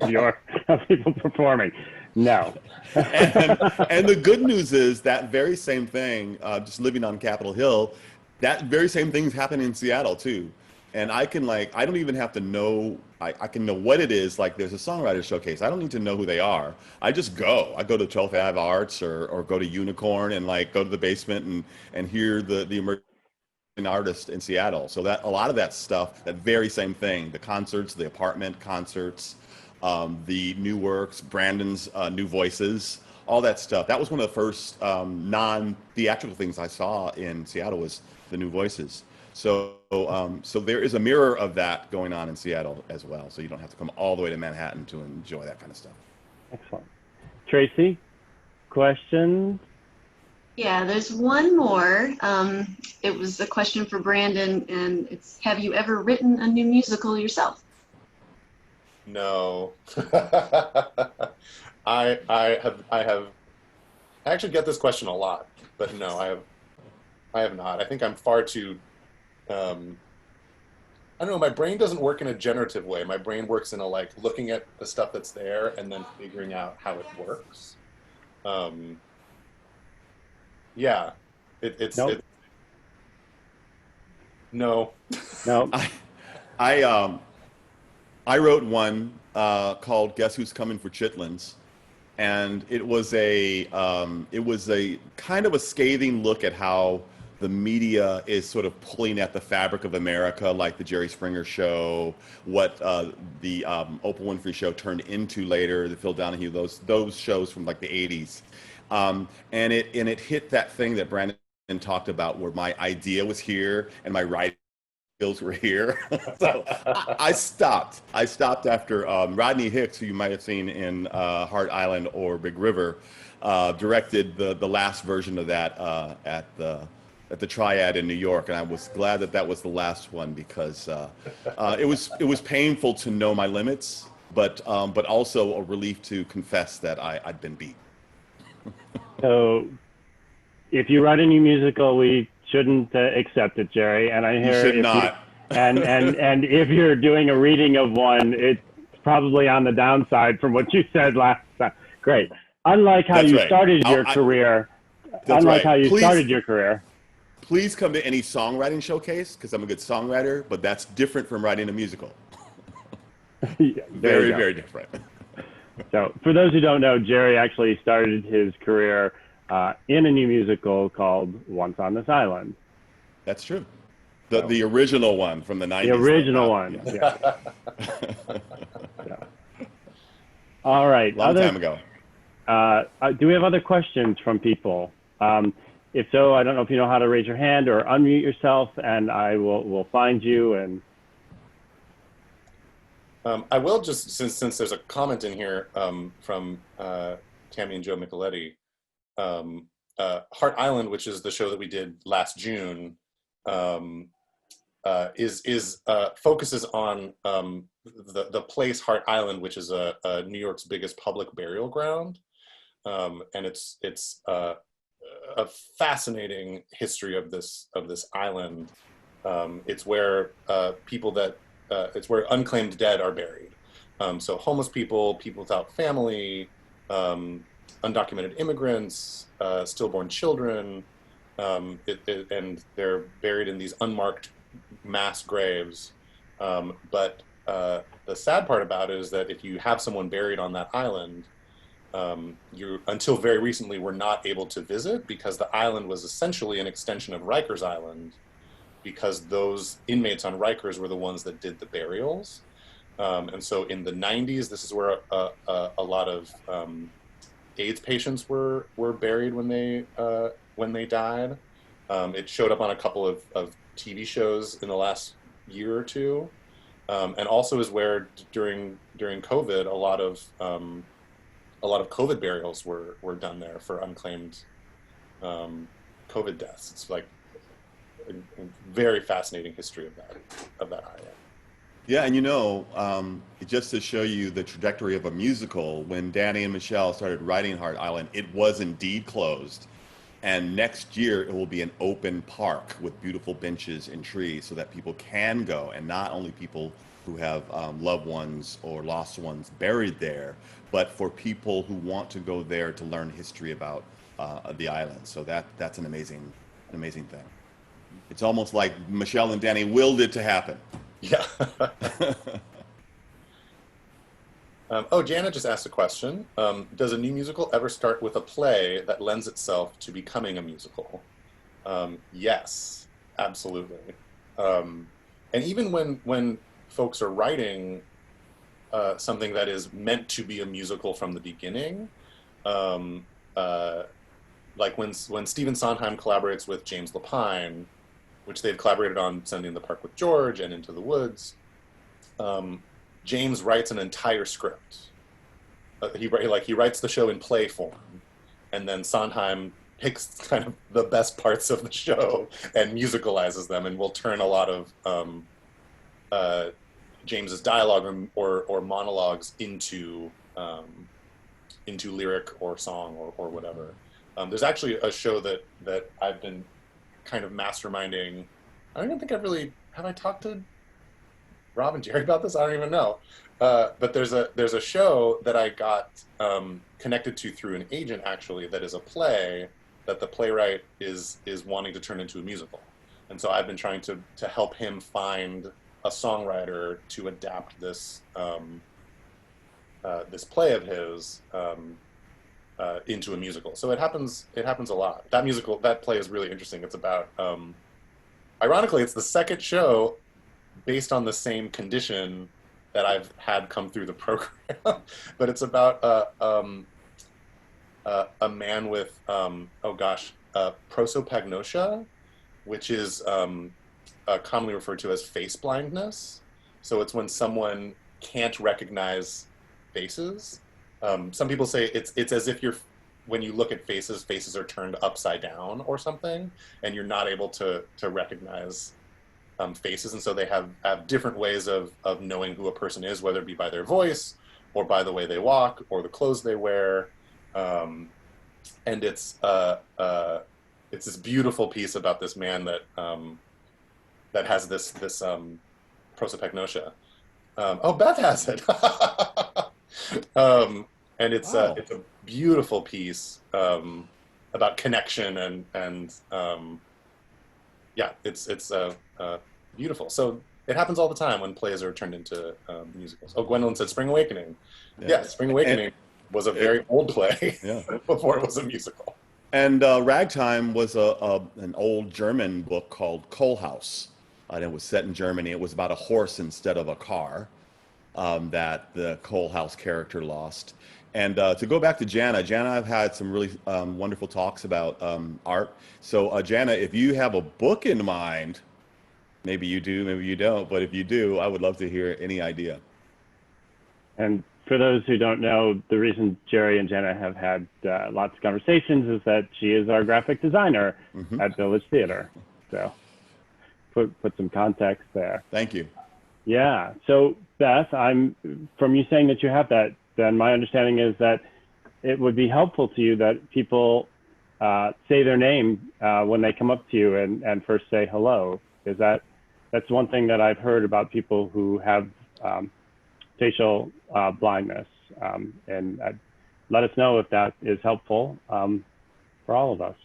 [SPEAKER 1] people performing. No.
[SPEAKER 4] and the good news is that very same thing, just living on Capitol Hill, that very same thing's happening in Seattle too. And I can I don't even have to know, I can know what it is. Like there's a songwriter showcase. I don't need to know who they are. I just go. I go to 12th Ave Arts or go to Unicorn and go to the basement and hear the emerging artist in Seattle. So that a lot of that stuff, that very same thing, the concerts, the apartment concerts, the new works, Brandon's new voices, all that stuff. That was one of the first non-theatrical things I saw in Seattle was the new voices. So so there is a mirror of that going on in Seattle as well. So you don't have to come all the way to Manhattan to enjoy that kind of stuff.
[SPEAKER 1] Excellent. Tracy, questions?
[SPEAKER 5] Yeah, there's one more. It was a question for Brandon, and it's, have you ever written a new musical yourself?
[SPEAKER 3] No. I actually get this question a lot, but no, I have not. I think I'm far too, I don't know, my brain doesn't work in a generative way. My brain works in a looking at the stuff that's there and then figuring out how it works. Yeah, it's
[SPEAKER 1] Nope.
[SPEAKER 3] it, no.
[SPEAKER 1] No.
[SPEAKER 4] I wrote one called "Guess Who's Coming for Chitlins," and it was a kind of a scathing look at how the media is sort of pulling at the fabric of America, like the Jerry Springer Show, what the Oprah Winfrey Show turned into later, the Phil Donahue, those shows from the 80s, and it hit that thing that Brandon talked about, where my idea was here and my writing skills were here. So I stopped. I stopped after Rodney Hicks, who you might have seen in Hart Island or Big River, directed the last version of that at the Triad in New York, and I was glad that was the last one, because it was painful to know my limits, but also a relief to confess that I'd been beat.
[SPEAKER 1] So if you write a new musical, we shouldn't accept it, Jerry. And I hear
[SPEAKER 4] You should not.
[SPEAKER 1] And if you're doing a reading of one, it's probably on the downside from what you said last time. Great. Unlike how
[SPEAKER 4] That's
[SPEAKER 1] you
[SPEAKER 4] right.
[SPEAKER 1] started your career.
[SPEAKER 4] That's right.
[SPEAKER 1] How you started your career.
[SPEAKER 4] Please come to any songwriting showcase, because I'm a good songwriter, but that's different from writing a musical. Very, very different.
[SPEAKER 1] So for those who don't know, Jerry actually started his career in a new musical called Once on This Island.
[SPEAKER 4] That's true. The original one from the 90s.
[SPEAKER 1] The original one, yeah. Yeah. All right.
[SPEAKER 4] Long time ago.
[SPEAKER 1] Do we have other questions from people? If so, I don't know if you know how to raise your hand or unmute yourself, and we'll find you. And
[SPEAKER 3] I will just, since there's a comment in here from Tammy and Joe Micheletti, Hart Island, which is the show that we did last June, focuses on the place Hart Island, which is New York's biggest public burial ground, and it's a fascinating history of this island. It's where it's where unclaimed dead are buried. So homeless people, people without family, undocumented immigrants, stillborn children, and they're buried in these unmarked mass graves. But the sad part about it is that if you have someone buried on that island, you, until very recently, were not able to visit, because the island was essentially an extension of Rikers Island, because those inmates on Rikers were the ones that did the burials. And so in the 90s, this is where a lot of AIDS patients were buried when they died. It showed up on a couple of TV shows in the last year or two, and also is where during COVID, a lot of COVID burials were done there for unclaimed COVID deaths. It's like a very fascinating history of that island.
[SPEAKER 4] Yeah, and you know, just to show you the trajectory of a musical, when Danny and Michelle started writing Heart Island, it was indeed closed. And next year, it will be an open park with beautiful benches and trees so that people can go, and not only people who have loved ones or lost ones buried there, but for people who want to go there to learn history about the island. So that's an amazing thing. It's almost like Michelle and Danny willed it to happen.
[SPEAKER 3] Yeah. Oh, Jana just asked a question. Does a new musical ever start with a play that lends itself to becoming a musical? Yes, absolutely. And even when folks are writing something that is meant to be a musical from the beginning, like when Stephen Sondheim collaborates with James Lapine, which they've collaborated on Sunday in the Park with George and Into the Woods, James writes an entire script. He writes the show in play form, and then Sondheim picks kind of the best parts of the show and musicalizes them, and will turn a lot of James's dialogue or monologues into lyric or song or whatever. There's actually a show that I've been kind of masterminding. I don't even think have I talked to Rob and Jerry about this? I don't even know. But there's a show that I got connected to through an agent, actually, that is a play that the playwright is wanting to turn into a musical. And so I've been trying to help him find a songwriter to adapt this this play of his into a musical. So it happens a lot. That play is really interesting. It's about ironically, it's the second show based on the same condition that I've had come through the program, but it's about a man with prosopagnosia, which is commonly referred to as face blindness. So it's when someone can't recognize faces. Some people say it's as if when you look at faces are turned upside down or something, and you're not able to recognize faces. And so they have different ways of knowing who a person is, whether it be by their voice or by the way they walk or the clothes they wear. And it's this beautiful piece about this man that has this prosopagnosia. Beth has it. And it's
[SPEAKER 4] Wow.
[SPEAKER 3] it's a beautiful piece about connection and yeah, it's beautiful. So it happens all the time when plays are turned into musicals. Oh, Gwendolyn said Spring Awakening. Yeah, Spring Awakening was a very old play before it was a musical.
[SPEAKER 4] And Ragtime was an old German book called Coal House. And it was set in Germany. It was about a horse instead of a car that the Coal House character lost. And to go back to Jana, I've had some really wonderful talks about art. So Jana, if you have a book in mind, maybe you do, maybe you don't, but if you do, I would love to hear any idea.
[SPEAKER 1] And for those who don't know, the reason Jerry and Jenna have had lots of conversations is that she is our graphic designer at Village Theater. So put some context there.
[SPEAKER 4] Thank you.
[SPEAKER 1] Yeah. So Beth, from you saying that you have that, then my understanding is that it would be helpful to you that people say their name when they come up to you and first say hello. That's one thing that I've heard about people who have facial blindness, and let us know if that is helpful for all of us.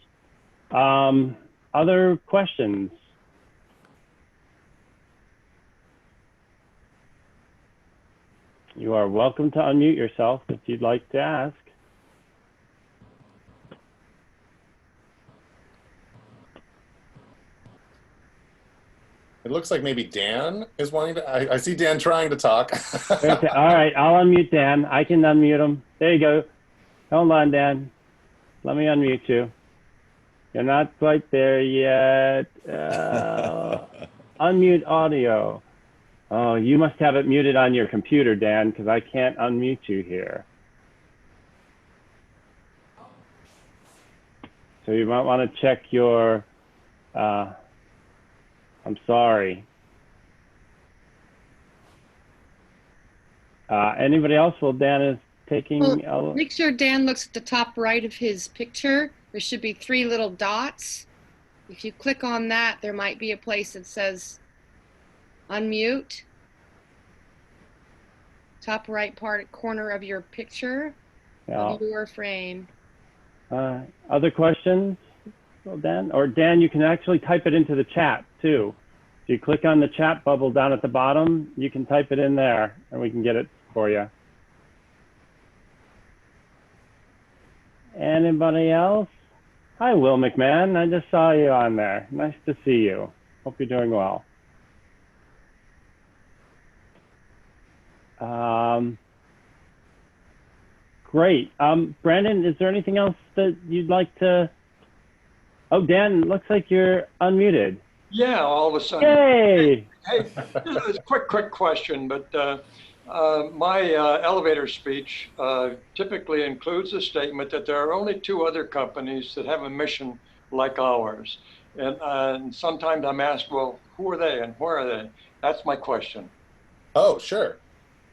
[SPEAKER 1] Other questions? You are welcome to unmute yourself if you'd like to ask.
[SPEAKER 3] It looks like maybe Dan is wanting to. I see Dan trying to talk.
[SPEAKER 1] All right, I'll unmute Dan. I can unmute him. There you go. Hold on, Dan. Let me unmute you. You're not quite there yet. Unmute audio. Oh, you must have it muted on your computer, Dan, because I can't unmute you here. So you might want to check your I'm sorry. Anybody else? Well, Dan is taking.
[SPEAKER 6] Make sure Dan looks at the top right of his picture. There should be 3 little dots. If you click on that, there might be a place that says unmute. Top right corner of your picture of your frame.
[SPEAKER 1] Other questions? Well, Dan? Or Dan, you can actually type it into the chat too. If you click on the chat bubble down at the bottom, you can type it in there and we can get it for you. Anybody else? Hi, Will McMahon. I just saw you on there. Nice to see you. Hope you're doing well. Great. Brandon, is there anything else that you'd like to? Oh, Dan, looks like you're unmuted.
[SPEAKER 7] Yeah, all of a sudden.
[SPEAKER 1] Yay!
[SPEAKER 7] Hey, this is a quick question, but my elevator speech typically includes a statement that there are only 2 other companies that have a mission like ours. And sometimes I'm asked, well, who are they and where are they? That's my question.
[SPEAKER 3] Oh, sure.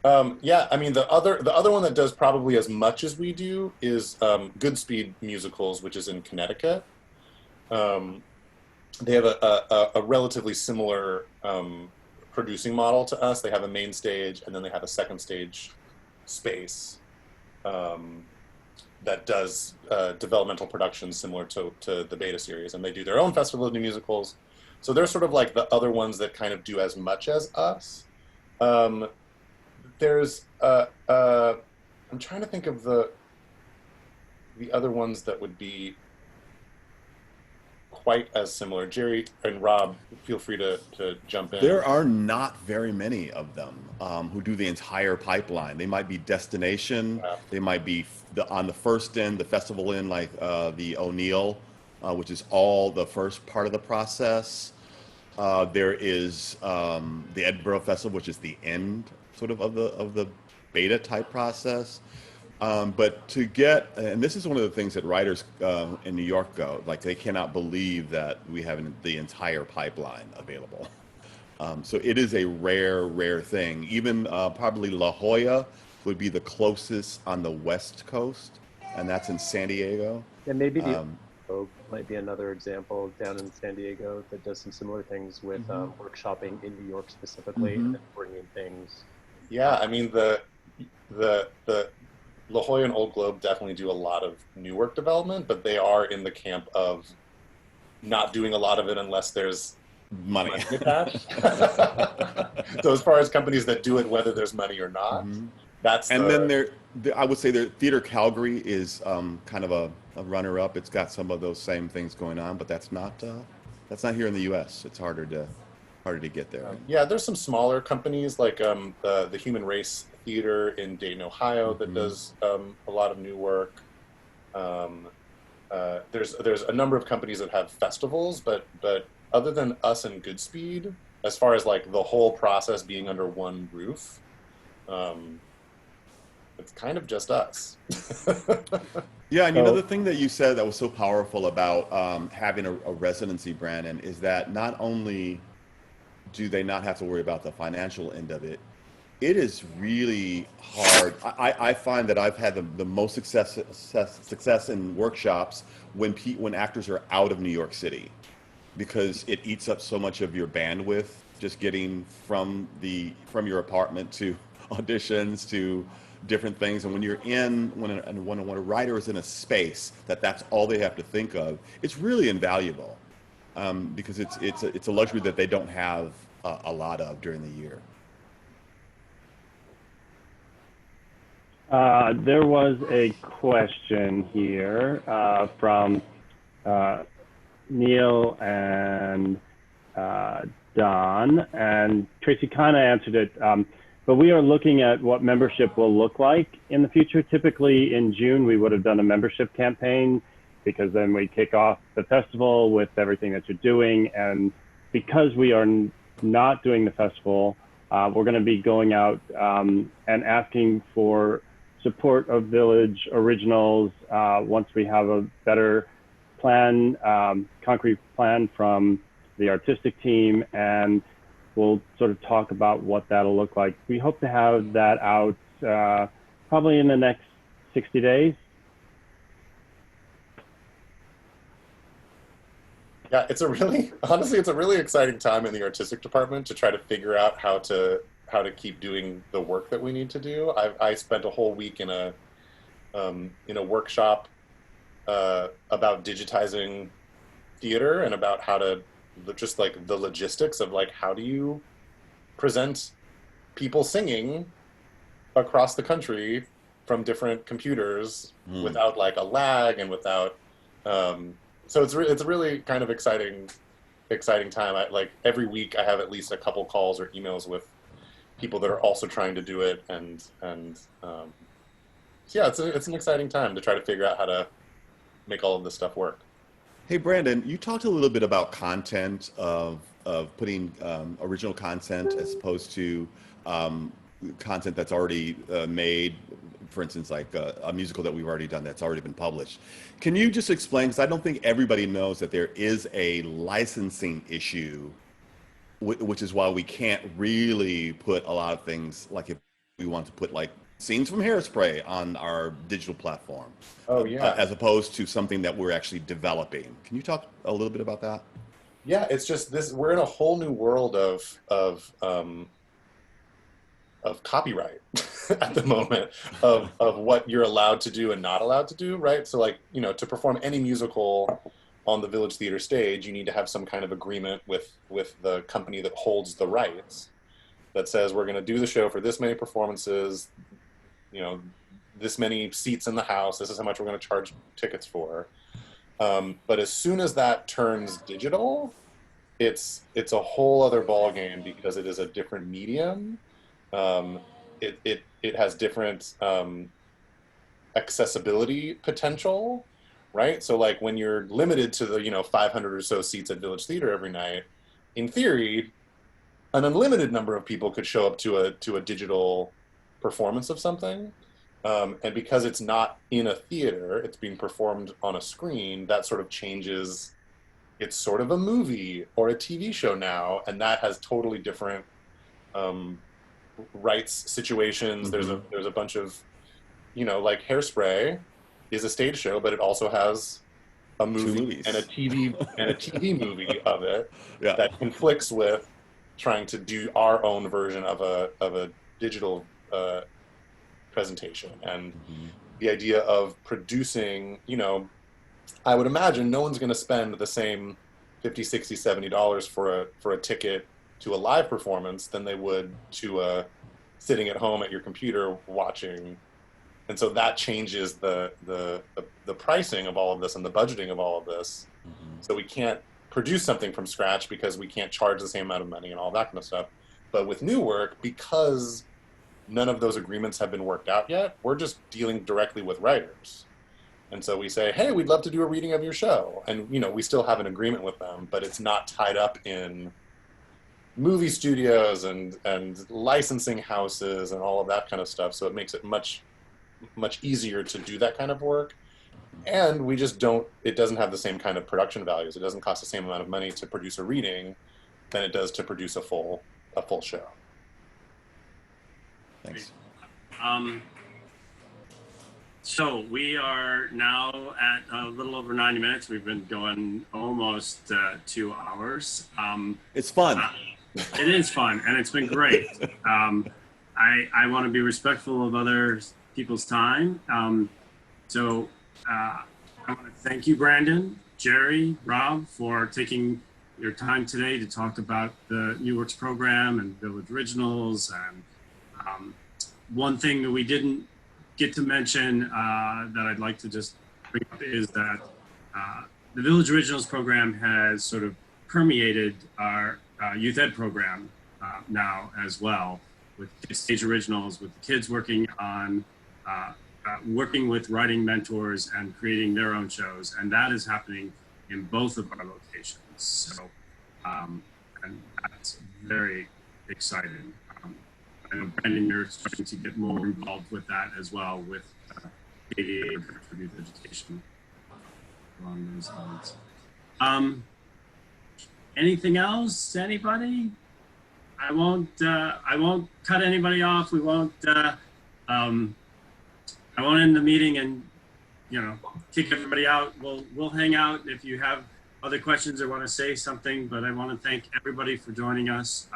[SPEAKER 3] Yeah, I mean, the other one that does probably as much as we do is Goodspeed Musicals, which is in Connecticut. They have a relatively similar producing model to us. They have a main stage, and then they have a second stage space that does developmental productions similar to the Beta series, and they do their own Festival of New Musicals. So they're sort of like the other ones that kind of do as much as us. There's I'm trying to think of the other ones that would be quite as similar. Jerry and Rob, feel free to jump in.
[SPEAKER 4] There are not very many of them who do the entire pipeline. They might be destination.
[SPEAKER 3] Wow.
[SPEAKER 4] They might be on the first end, the festival end, like the O'Neill, which is all the first part of the process. There is the Edinburgh Festival, which is the end sort of the beta type process. But to get, and this is one of the things that writers in New York go, like they cannot believe that we have the entire pipeline available. So it is a rare thing. Even probably La Jolla would be the closest on the West Coast, and that's in San Diego.
[SPEAKER 8] And maybe the Globe might be another example down in San Diego that does some similar things with workshopping in New York specifically and bringing things.
[SPEAKER 3] Yeah, I mean the La Jolla and Old Globe definitely do a lot of new work development, but they are in the camp of not doing a lot of it unless there's
[SPEAKER 4] money
[SPEAKER 3] attached. So as far as companies that do it, whether there's money or not, that's
[SPEAKER 4] then I would say Theater Calgary is kind of a runner-up. It's got some of those same things going on, but that's not here in the U.S. It's harder to get there.
[SPEAKER 3] Yeah, there's some smaller companies like the Human Race Theater in Dayton, Ohio, that does a lot of new work. There's a number of companies that have festivals, but other than us and Goodspeed, as far as like the whole process being under one roof, it's kind of just us.
[SPEAKER 4] Yeah, and you know the thing that you said that was so powerful about having a residency, Brandon, is that not only do they not have to worry about the financial end of it, it is really hard. I find that I've had the most success in workshops when actors are out of New York City, because it eats up so much of your bandwidth, just getting from your apartment to auditions to different things. And when you're when a writer is in a space that's all they have to think of, it's really invaluable, because it's a luxury that they don't have a lot of during the year.
[SPEAKER 1] There was a question here from Neil and Don, and Tracy kind of answered it, but we are looking at what membership will look like in the future. Typically in June, we would have done a membership campaign, because then we kick off the festival with everything that you're doing. And because we are not doing the festival, we're going to be going out and asking for support of Village Originals once we have a better plan, concrete plan from the artistic team, and we'll sort of talk about what that'll look like. We hope to have that out probably in the next 60 days.
[SPEAKER 3] Yeah, honestly, it's a really exciting time in the artistic department to try to figure out how to keep doing the work that we need to do. I spent a whole week in a workshop about digitizing theater and about how to just like the logistics of like how do you present people singing across the country from different computers without like a lag and without so it's a really kind of exciting time. Like every week I have at least a couple calls or emails with people that are also trying to do it, and so yeah, it's an exciting time to try to figure out how to make all of this stuff work.
[SPEAKER 4] Hey, Brandon, you talked a little bit about content of putting original content as opposed to content that's already made, for instance, like a musical that we've already done that's already been published. Can you just explain, because I don't think everybody knows that there is a licensing issue, which is why we can't really put a lot of things, like if we want to put like scenes from Hairspray on our digital platform.
[SPEAKER 3] Oh yeah.
[SPEAKER 4] As opposed to something that we're actually developing. Can you talk a little bit about that?
[SPEAKER 3] Yeah, it's just we're in a whole new world of copyright at the moment, of what you're allowed to do and not allowed to do, right? So like, to perform any musical on the Village Theater stage, you need to have some kind of agreement with the company that holds the rights, that says we're going to do the show for this many performances, this many seats in the house, this is how much we're going to charge tickets for. But as soon as that turns digital, it's a whole other ballgame, because it is a different medium. It has different accessibility potential, right? So like when you're limited to the 500 or so seats at Village Theater every night, in theory, an unlimited number of people could show up to a digital performance of something. And because it's not in a theater, it's being performed on a screen, that sort of changes. It's sort of a movie or a TV show now, and that has totally different rights situations.
[SPEAKER 4] Mm-hmm.
[SPEAKER 3] There's a bunch of, like Hairspray is a stage show, but it also has a movie and a TV movie of it that conflicts with trying to do our own version of a digital presentation. And the idea of producing, I would imagine no one's going to spend the same $50, $60, $70 for a ticket to a live performance than they would to sitting at home at your computer watching. And so that changes the pricing of all of this and the budgeting of all of this. So we can't produce something from scratch because we can't charge the same amount of money and all that kind of stuff. But with new work, because none of those agreements have been worked out yet, we're just dealing directly with writers. And so we say, hey, we'd love to do a reading of your show. And, we still have an agreement with them, but it's not tied up in movie studios and licensing houses and all of that kind of stuff. So it makes it much, much easier to do that kind of work. And we just it doesn't have the same kind of production values. It doesn't cost the same amount of money to produce a reading than it does to produce a full show.
[SPEAKER 4] Thanks.
[SPEAKER 9] So we are now at a little over 90 minutes. We've been going almost 2 hours.
[SPEAKER 4] It's fun.
[SPEAKER 9] It is fun, and it's been great. I want to be respectful of other people's time. So I want to thank you, Brandon, Jerry, Rob, for taking your time today to talk about the New Works program and Village Originals. And one thing that we didn't get to mention that I'd like to just bring up is that the Village Originals program has sort of permeated our youth ed program now as well, with Backstage Originals, with the kids working on working with writing mentors and creating their own shows, and that is happening in both of our locations. So, and that's very exciting. I know, Brandon, you're starting to get more involved with that as well, with ADA for youth education along those lines. anything else? Anybody? I won't cut anybody off. We won't. I won't end the meeting and, you know, kick everybody out. We'll hang out if you have other questions or want to say something. But I want to thank everybody for joining us.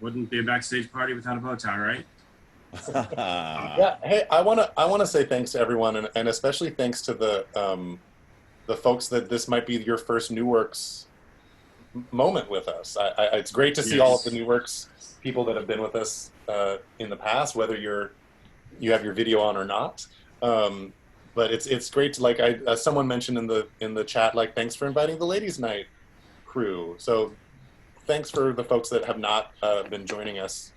[SPEAKER 9] Wouldn't be a backstage party without a bow tie, right?
[SPEAKER 3] Yeah. Hey, I wanna say thanks to everyone, and especially thanks to the folks that this might be your first New Works moment with us. It's great to see all of the New Works people that have been with us in the past, whether you have your video on or not. But it's great to, like, someone mentioned in the chat, like, thanks for inviting the Ladies Night crew. So thanks for the folks that have not been joining us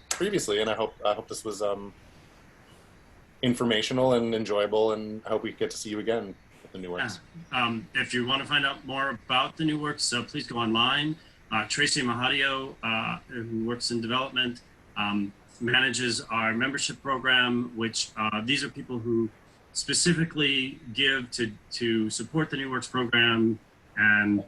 [SPEAKER 3] previously, and I hope this was informational and enjoyable, and I hope we get to see you again with the New Works.
[SPEAKER 9] Yeah. If you want to find out more about the New Works, please go online. Tracy Mahadio, who works in development, manages our membership program, which these are people who specifically give to support the New Works program, and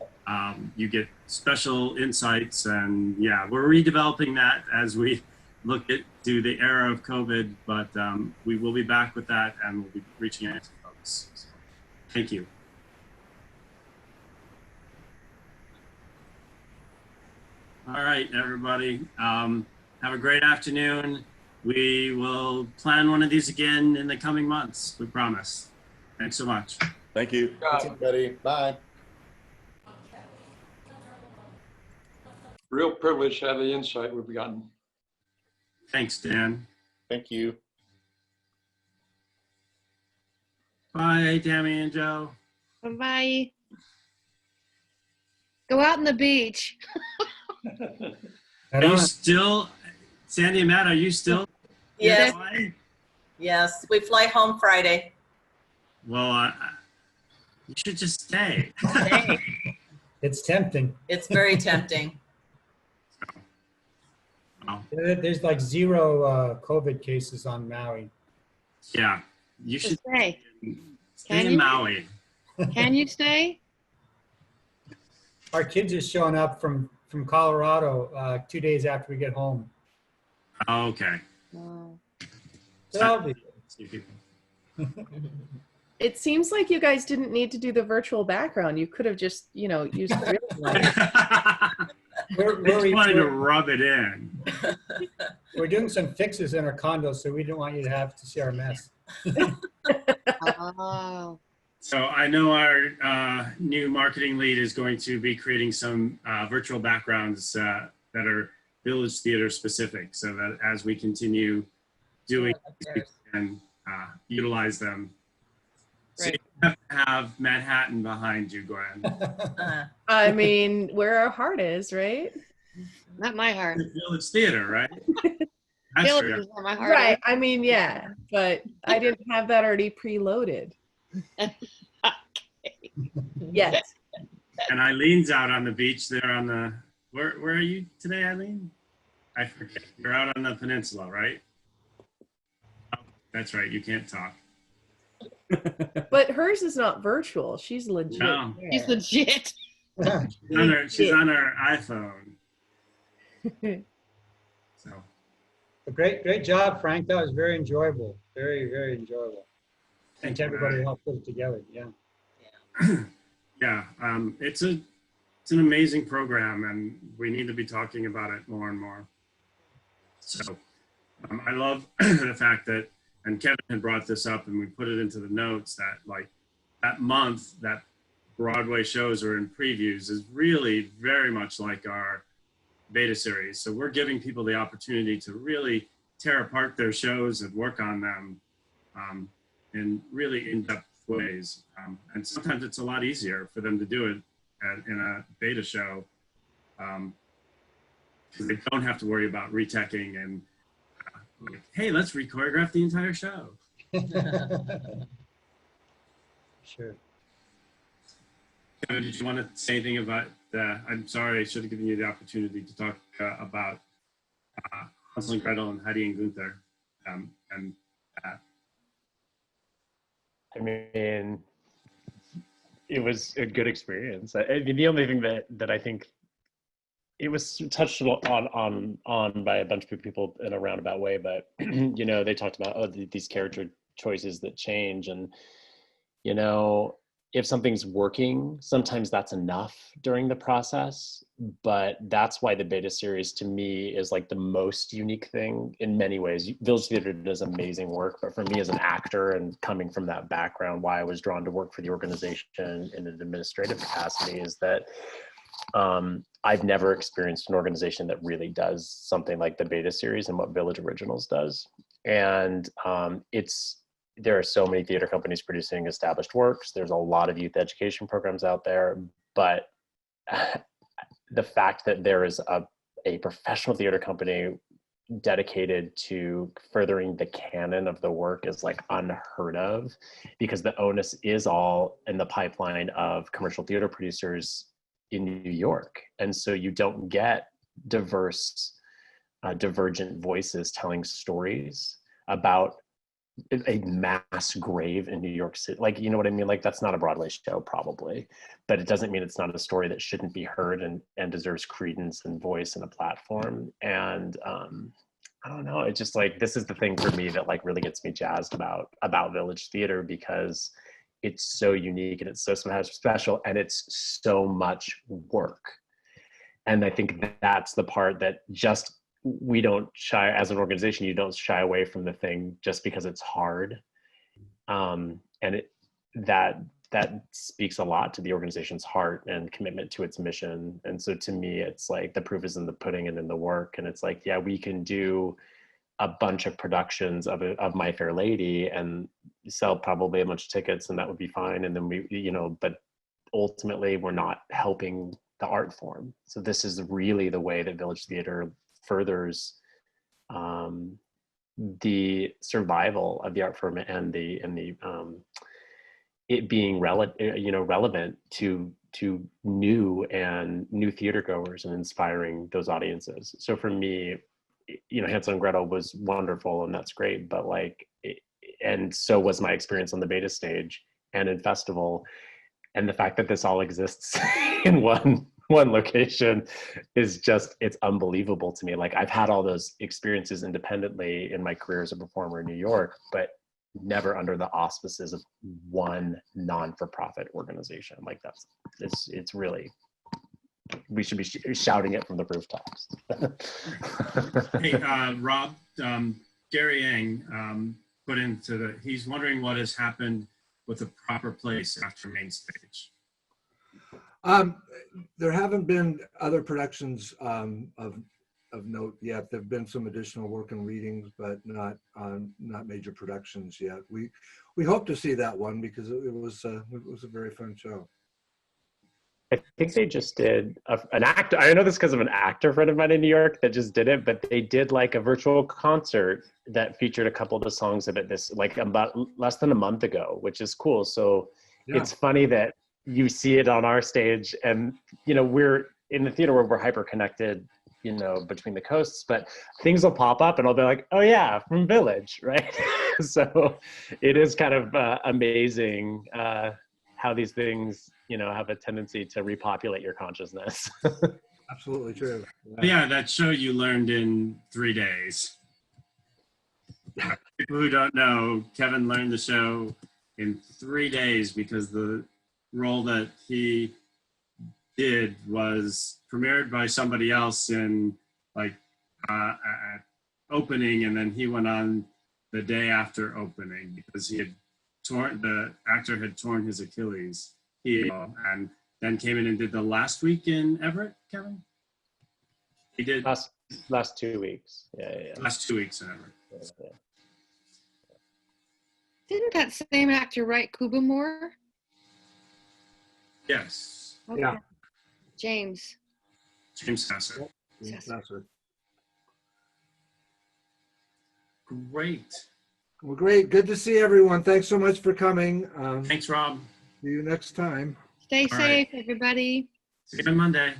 [SPEAKER 9] you get special insights. And yeah, we're redeveloping that as we look to the era of COVID, but we will be back with that, and we'll be reaching out to folks. So, thank you. All right, everybody. Have a great afternoon. We will plan one of these again in the coming months, we promise. Thanks so much.
[SPEAKER 4] Thank you.
[SPEAKER 3] Thanks, everybody. Bye.
[SPEAKER 7] Real privilege to have the insight we've gotten.
[SPEAKER 9] Thanks, Dan.
[SPEAKER 3] Thank you.
[SPEAKER 9] Bye, Tammy and Joe.
[SPEAKER 6] Bye-bye. Go out on the beach.
[SPEAKER 9] Are you still, Sandy and Matt, are you still?
[SPEAKER 10] Yes.
[SPEAKER 9] in Hawaii?
[SPEAKER 10] Yes, we fly home Friday.
[SPEAKER 9] Well, you should just stay.
[SPEAKER 10] Hey,
[SPEAKER 11] It's tempting.
[SPEAKER 10] it's very tempting.
[SPEAKER 11] There's like 0 COVID cases on Maui.
[SPEAKER 9] Yeah, you should
[SPEAKER 6] Stay.
[SPEAKER 9] stay
[SPEAKER 6] Can
[SPEAKER 9] in
[SPEAKER 6] you?
[SPEAKER 9] Maui.
[SPEAKER 6] Can you stay?
[SPEAKER 11] Our kids are showing up from Colorado 2 days after we get home.
[SPEAKER 9] Oh, okay.
[SPEAKER 6] Oh.
[SPEAKER 11] So that'll be
[SPEAKER 9] See people.
[SPEAKER 12] It seems like you guys didn't need to do the virtual background. You could have just, you know, used the real one.
[SPEAKER 9] Just wanted to rub it in.
[SPEAKER 11] We're doing some fixes in our condo, so we don't want you to have to see our mess.
[SPEAKER 6] Oh.
[SPEAKER 9] So I know our new marketing lead is going to be creating some virtual backgrounds that are Village Theater specific, so that as we continue doing and utilize them. So you have to have Manhattan behind you, Gwen.
[SPEAKER 12] I mean, where our heart is, right?
[SPEAKER 6] Not my heart.
[SPEAKER 9] Village Theater, right? That's
[SPEAKER 6] Village
[SPEAKER 9] true.
[SPEAKER 6] is where my heart
[SPEAKER 12] Right. I mean, yeah, but I didn't have that already preloaded. Yes.
[SPEAKER 9] And Eileen's out on the beach there on the, where are you today, Eileen? I forget. You're out on the peninsula, right? Oh, that's right. You can't talk.
[SPEAKER 12] But hers is not virtual. She's legit.
[SPEAKER 9] No.
[SPEAKER 12] there.
[SPEAKER 6] She's legit.
[SPEAKER 9] She's on her iPhone. So.
[SPEAKER 11] Great job, Frank. That was very enjoyable. Very, very enjoyable.
[SPEAKER 9] Thank
[SPEAKER 11] Thanks
[SPEAKER 9] you,
[SPEAKER 11] everybody who
[SPEAKER 9] Matt.
[SPEAKER 11] helped put it together. Yeah.
[SPEAKER 9] Yeah, it's an amazing program, and we need to be talking about it more and more. So I love the fact that, and Kevin had brought this up, and we put it into the notes, that like that month that Broadway shows are in previews is really very much like our beta series. So we're giving people the opportunity to really tear apart their shows and work on them in really in-depth ways. And sometimes it's a lot easier for them to do it in a beta show, because they don't have to worry about reteching and like, hey, let's re-choreograph the entire show.
[SPEAKER 11] Sure.
[SPEAKER 9] Kevin, did you want to say anything about I'm sorry, I should have given you the opportunity to talk about Hansel and Gretel and Heidi and Gunther.
[SPEAKER 8] I mean, it was a good experience. I mean, the only thing that I think it was touched on by a bunch of people in a roundabout way, but you know, they talked about these character choices that change, and you know, if something's working, sometimes that's enough during the process. But that's why the beta series to me is like the most unique thing in many ways. Village Theater does amazing work, but for me as an actor and coming from that background, why I was drawn to work for the organization in an administrative capacity is that I've never experienced an organization that really does something like the beta series and what Village Originals does. And there are so many theater companies producing established works. There's a lot of youth education programs out there, but the fact that there is a professional theater company dedicated to furthering the canon of the work is like unheard of, because the onus is all in the pipeline of commercial theater producers in New York. And so you don't get diverse, divergent voices telling stories about a mass grave in New York City. Like, you know what I mean? Like, that's not a Broadway show probably, but it doesn't mean it's not a story that shouldn't be heard and deserves credence and voice and a platform. And I don't know, it's just like, this is the thing for me that like really gets me jazzed about Village Theater, because it's so unique and it's so special and it's so much work. And I think that's the part that just, we don't shy, as an organization, you don't shy away from the thing just because it's hard. And that speaks a lot to the organization's heart and commitment to its mission. And so to me, it's like the proof is in the pudding and in the work. And it's like, yeah, we can do a bunch of productions of My Fair Lady and sell probably a bunch of tickets, and that would be fine. And then we, you know, but ultimately we're not helping the art form. So this is really the way that Village Theater furthers the survival of the art form and it being relevant to new theater goers and inspiring those audiences. So for me, you know, Hansel and Gretel was wonderful and that's great, but like, and so was my experience on the beta stage and in festival. And the fact that this all exists in one location is just, it's unbelievable to me. Like, I've had all those experiences independently in my career as a performer in New York, but never under the auspices of one non-for-profit organization. Like, it's really, we should be shouting it from the rooftops.
[SPEAKER 9] Hey, Rob, Gary Yang put into he's wondering what has happened with the proper place after main stage.
[SPEAKER 2] There haven't been other productions of note yet. There've been some additional work and readings, but not major productions yet. We hope to see that one because it was a very fun show.
[SPEAKER 8] I think they just did an actor. I know this because of an actor friend of mine in New York that just did it, but they did like a virtual concert that featured a couple of the songs of it like about less than a month ago, which is cool. So yeah. It's funny that you see it on our stage, and you know, we're in the theater where we're hyper connected, you know, between the coasts, but things will pop up and I'll be like, oh yeah, from Village, right? So it is kind of amazing how these things, you know, have a tendency to repopulate your consciousness.
[SPEAKER 2] Absolutely true.
[SPEAKER 9] Yeah, that show you learned in 3 days. People who don't know, Kevin learned the show in 3 days because the role that he did was premiered by somebody else in like at opening, and then he went on the day after opening because the actor had torn his Achilles heel, and then came in and did the last week in Everett, Kevin? He did
[SPEAKER 8] last 2 weeks. Yeah.
[SPEAKER 9] Last 2 weeks in Everett.
[SPEAKER 8] Yeah.
[SPEAKER 6] Didn't that same actor write Kuba Moore?
[SPEAKER 9] Yes.
[SPEAKER 6] Okay.
[SPEAKER 2] Yeah.
[SPEAKER 6] James
[SPEAKER 9] Sasser. Great.
[SPEAKER 2] Well, great. Good to see everyone. Thanks so much for coming.
[SPEAKER 9] Thanks, Rob.
[SPEAKER 2] See you next time.
[SPEAKER 6] Stay safe, everybody.
[SPEAKER 9] See you on Monday.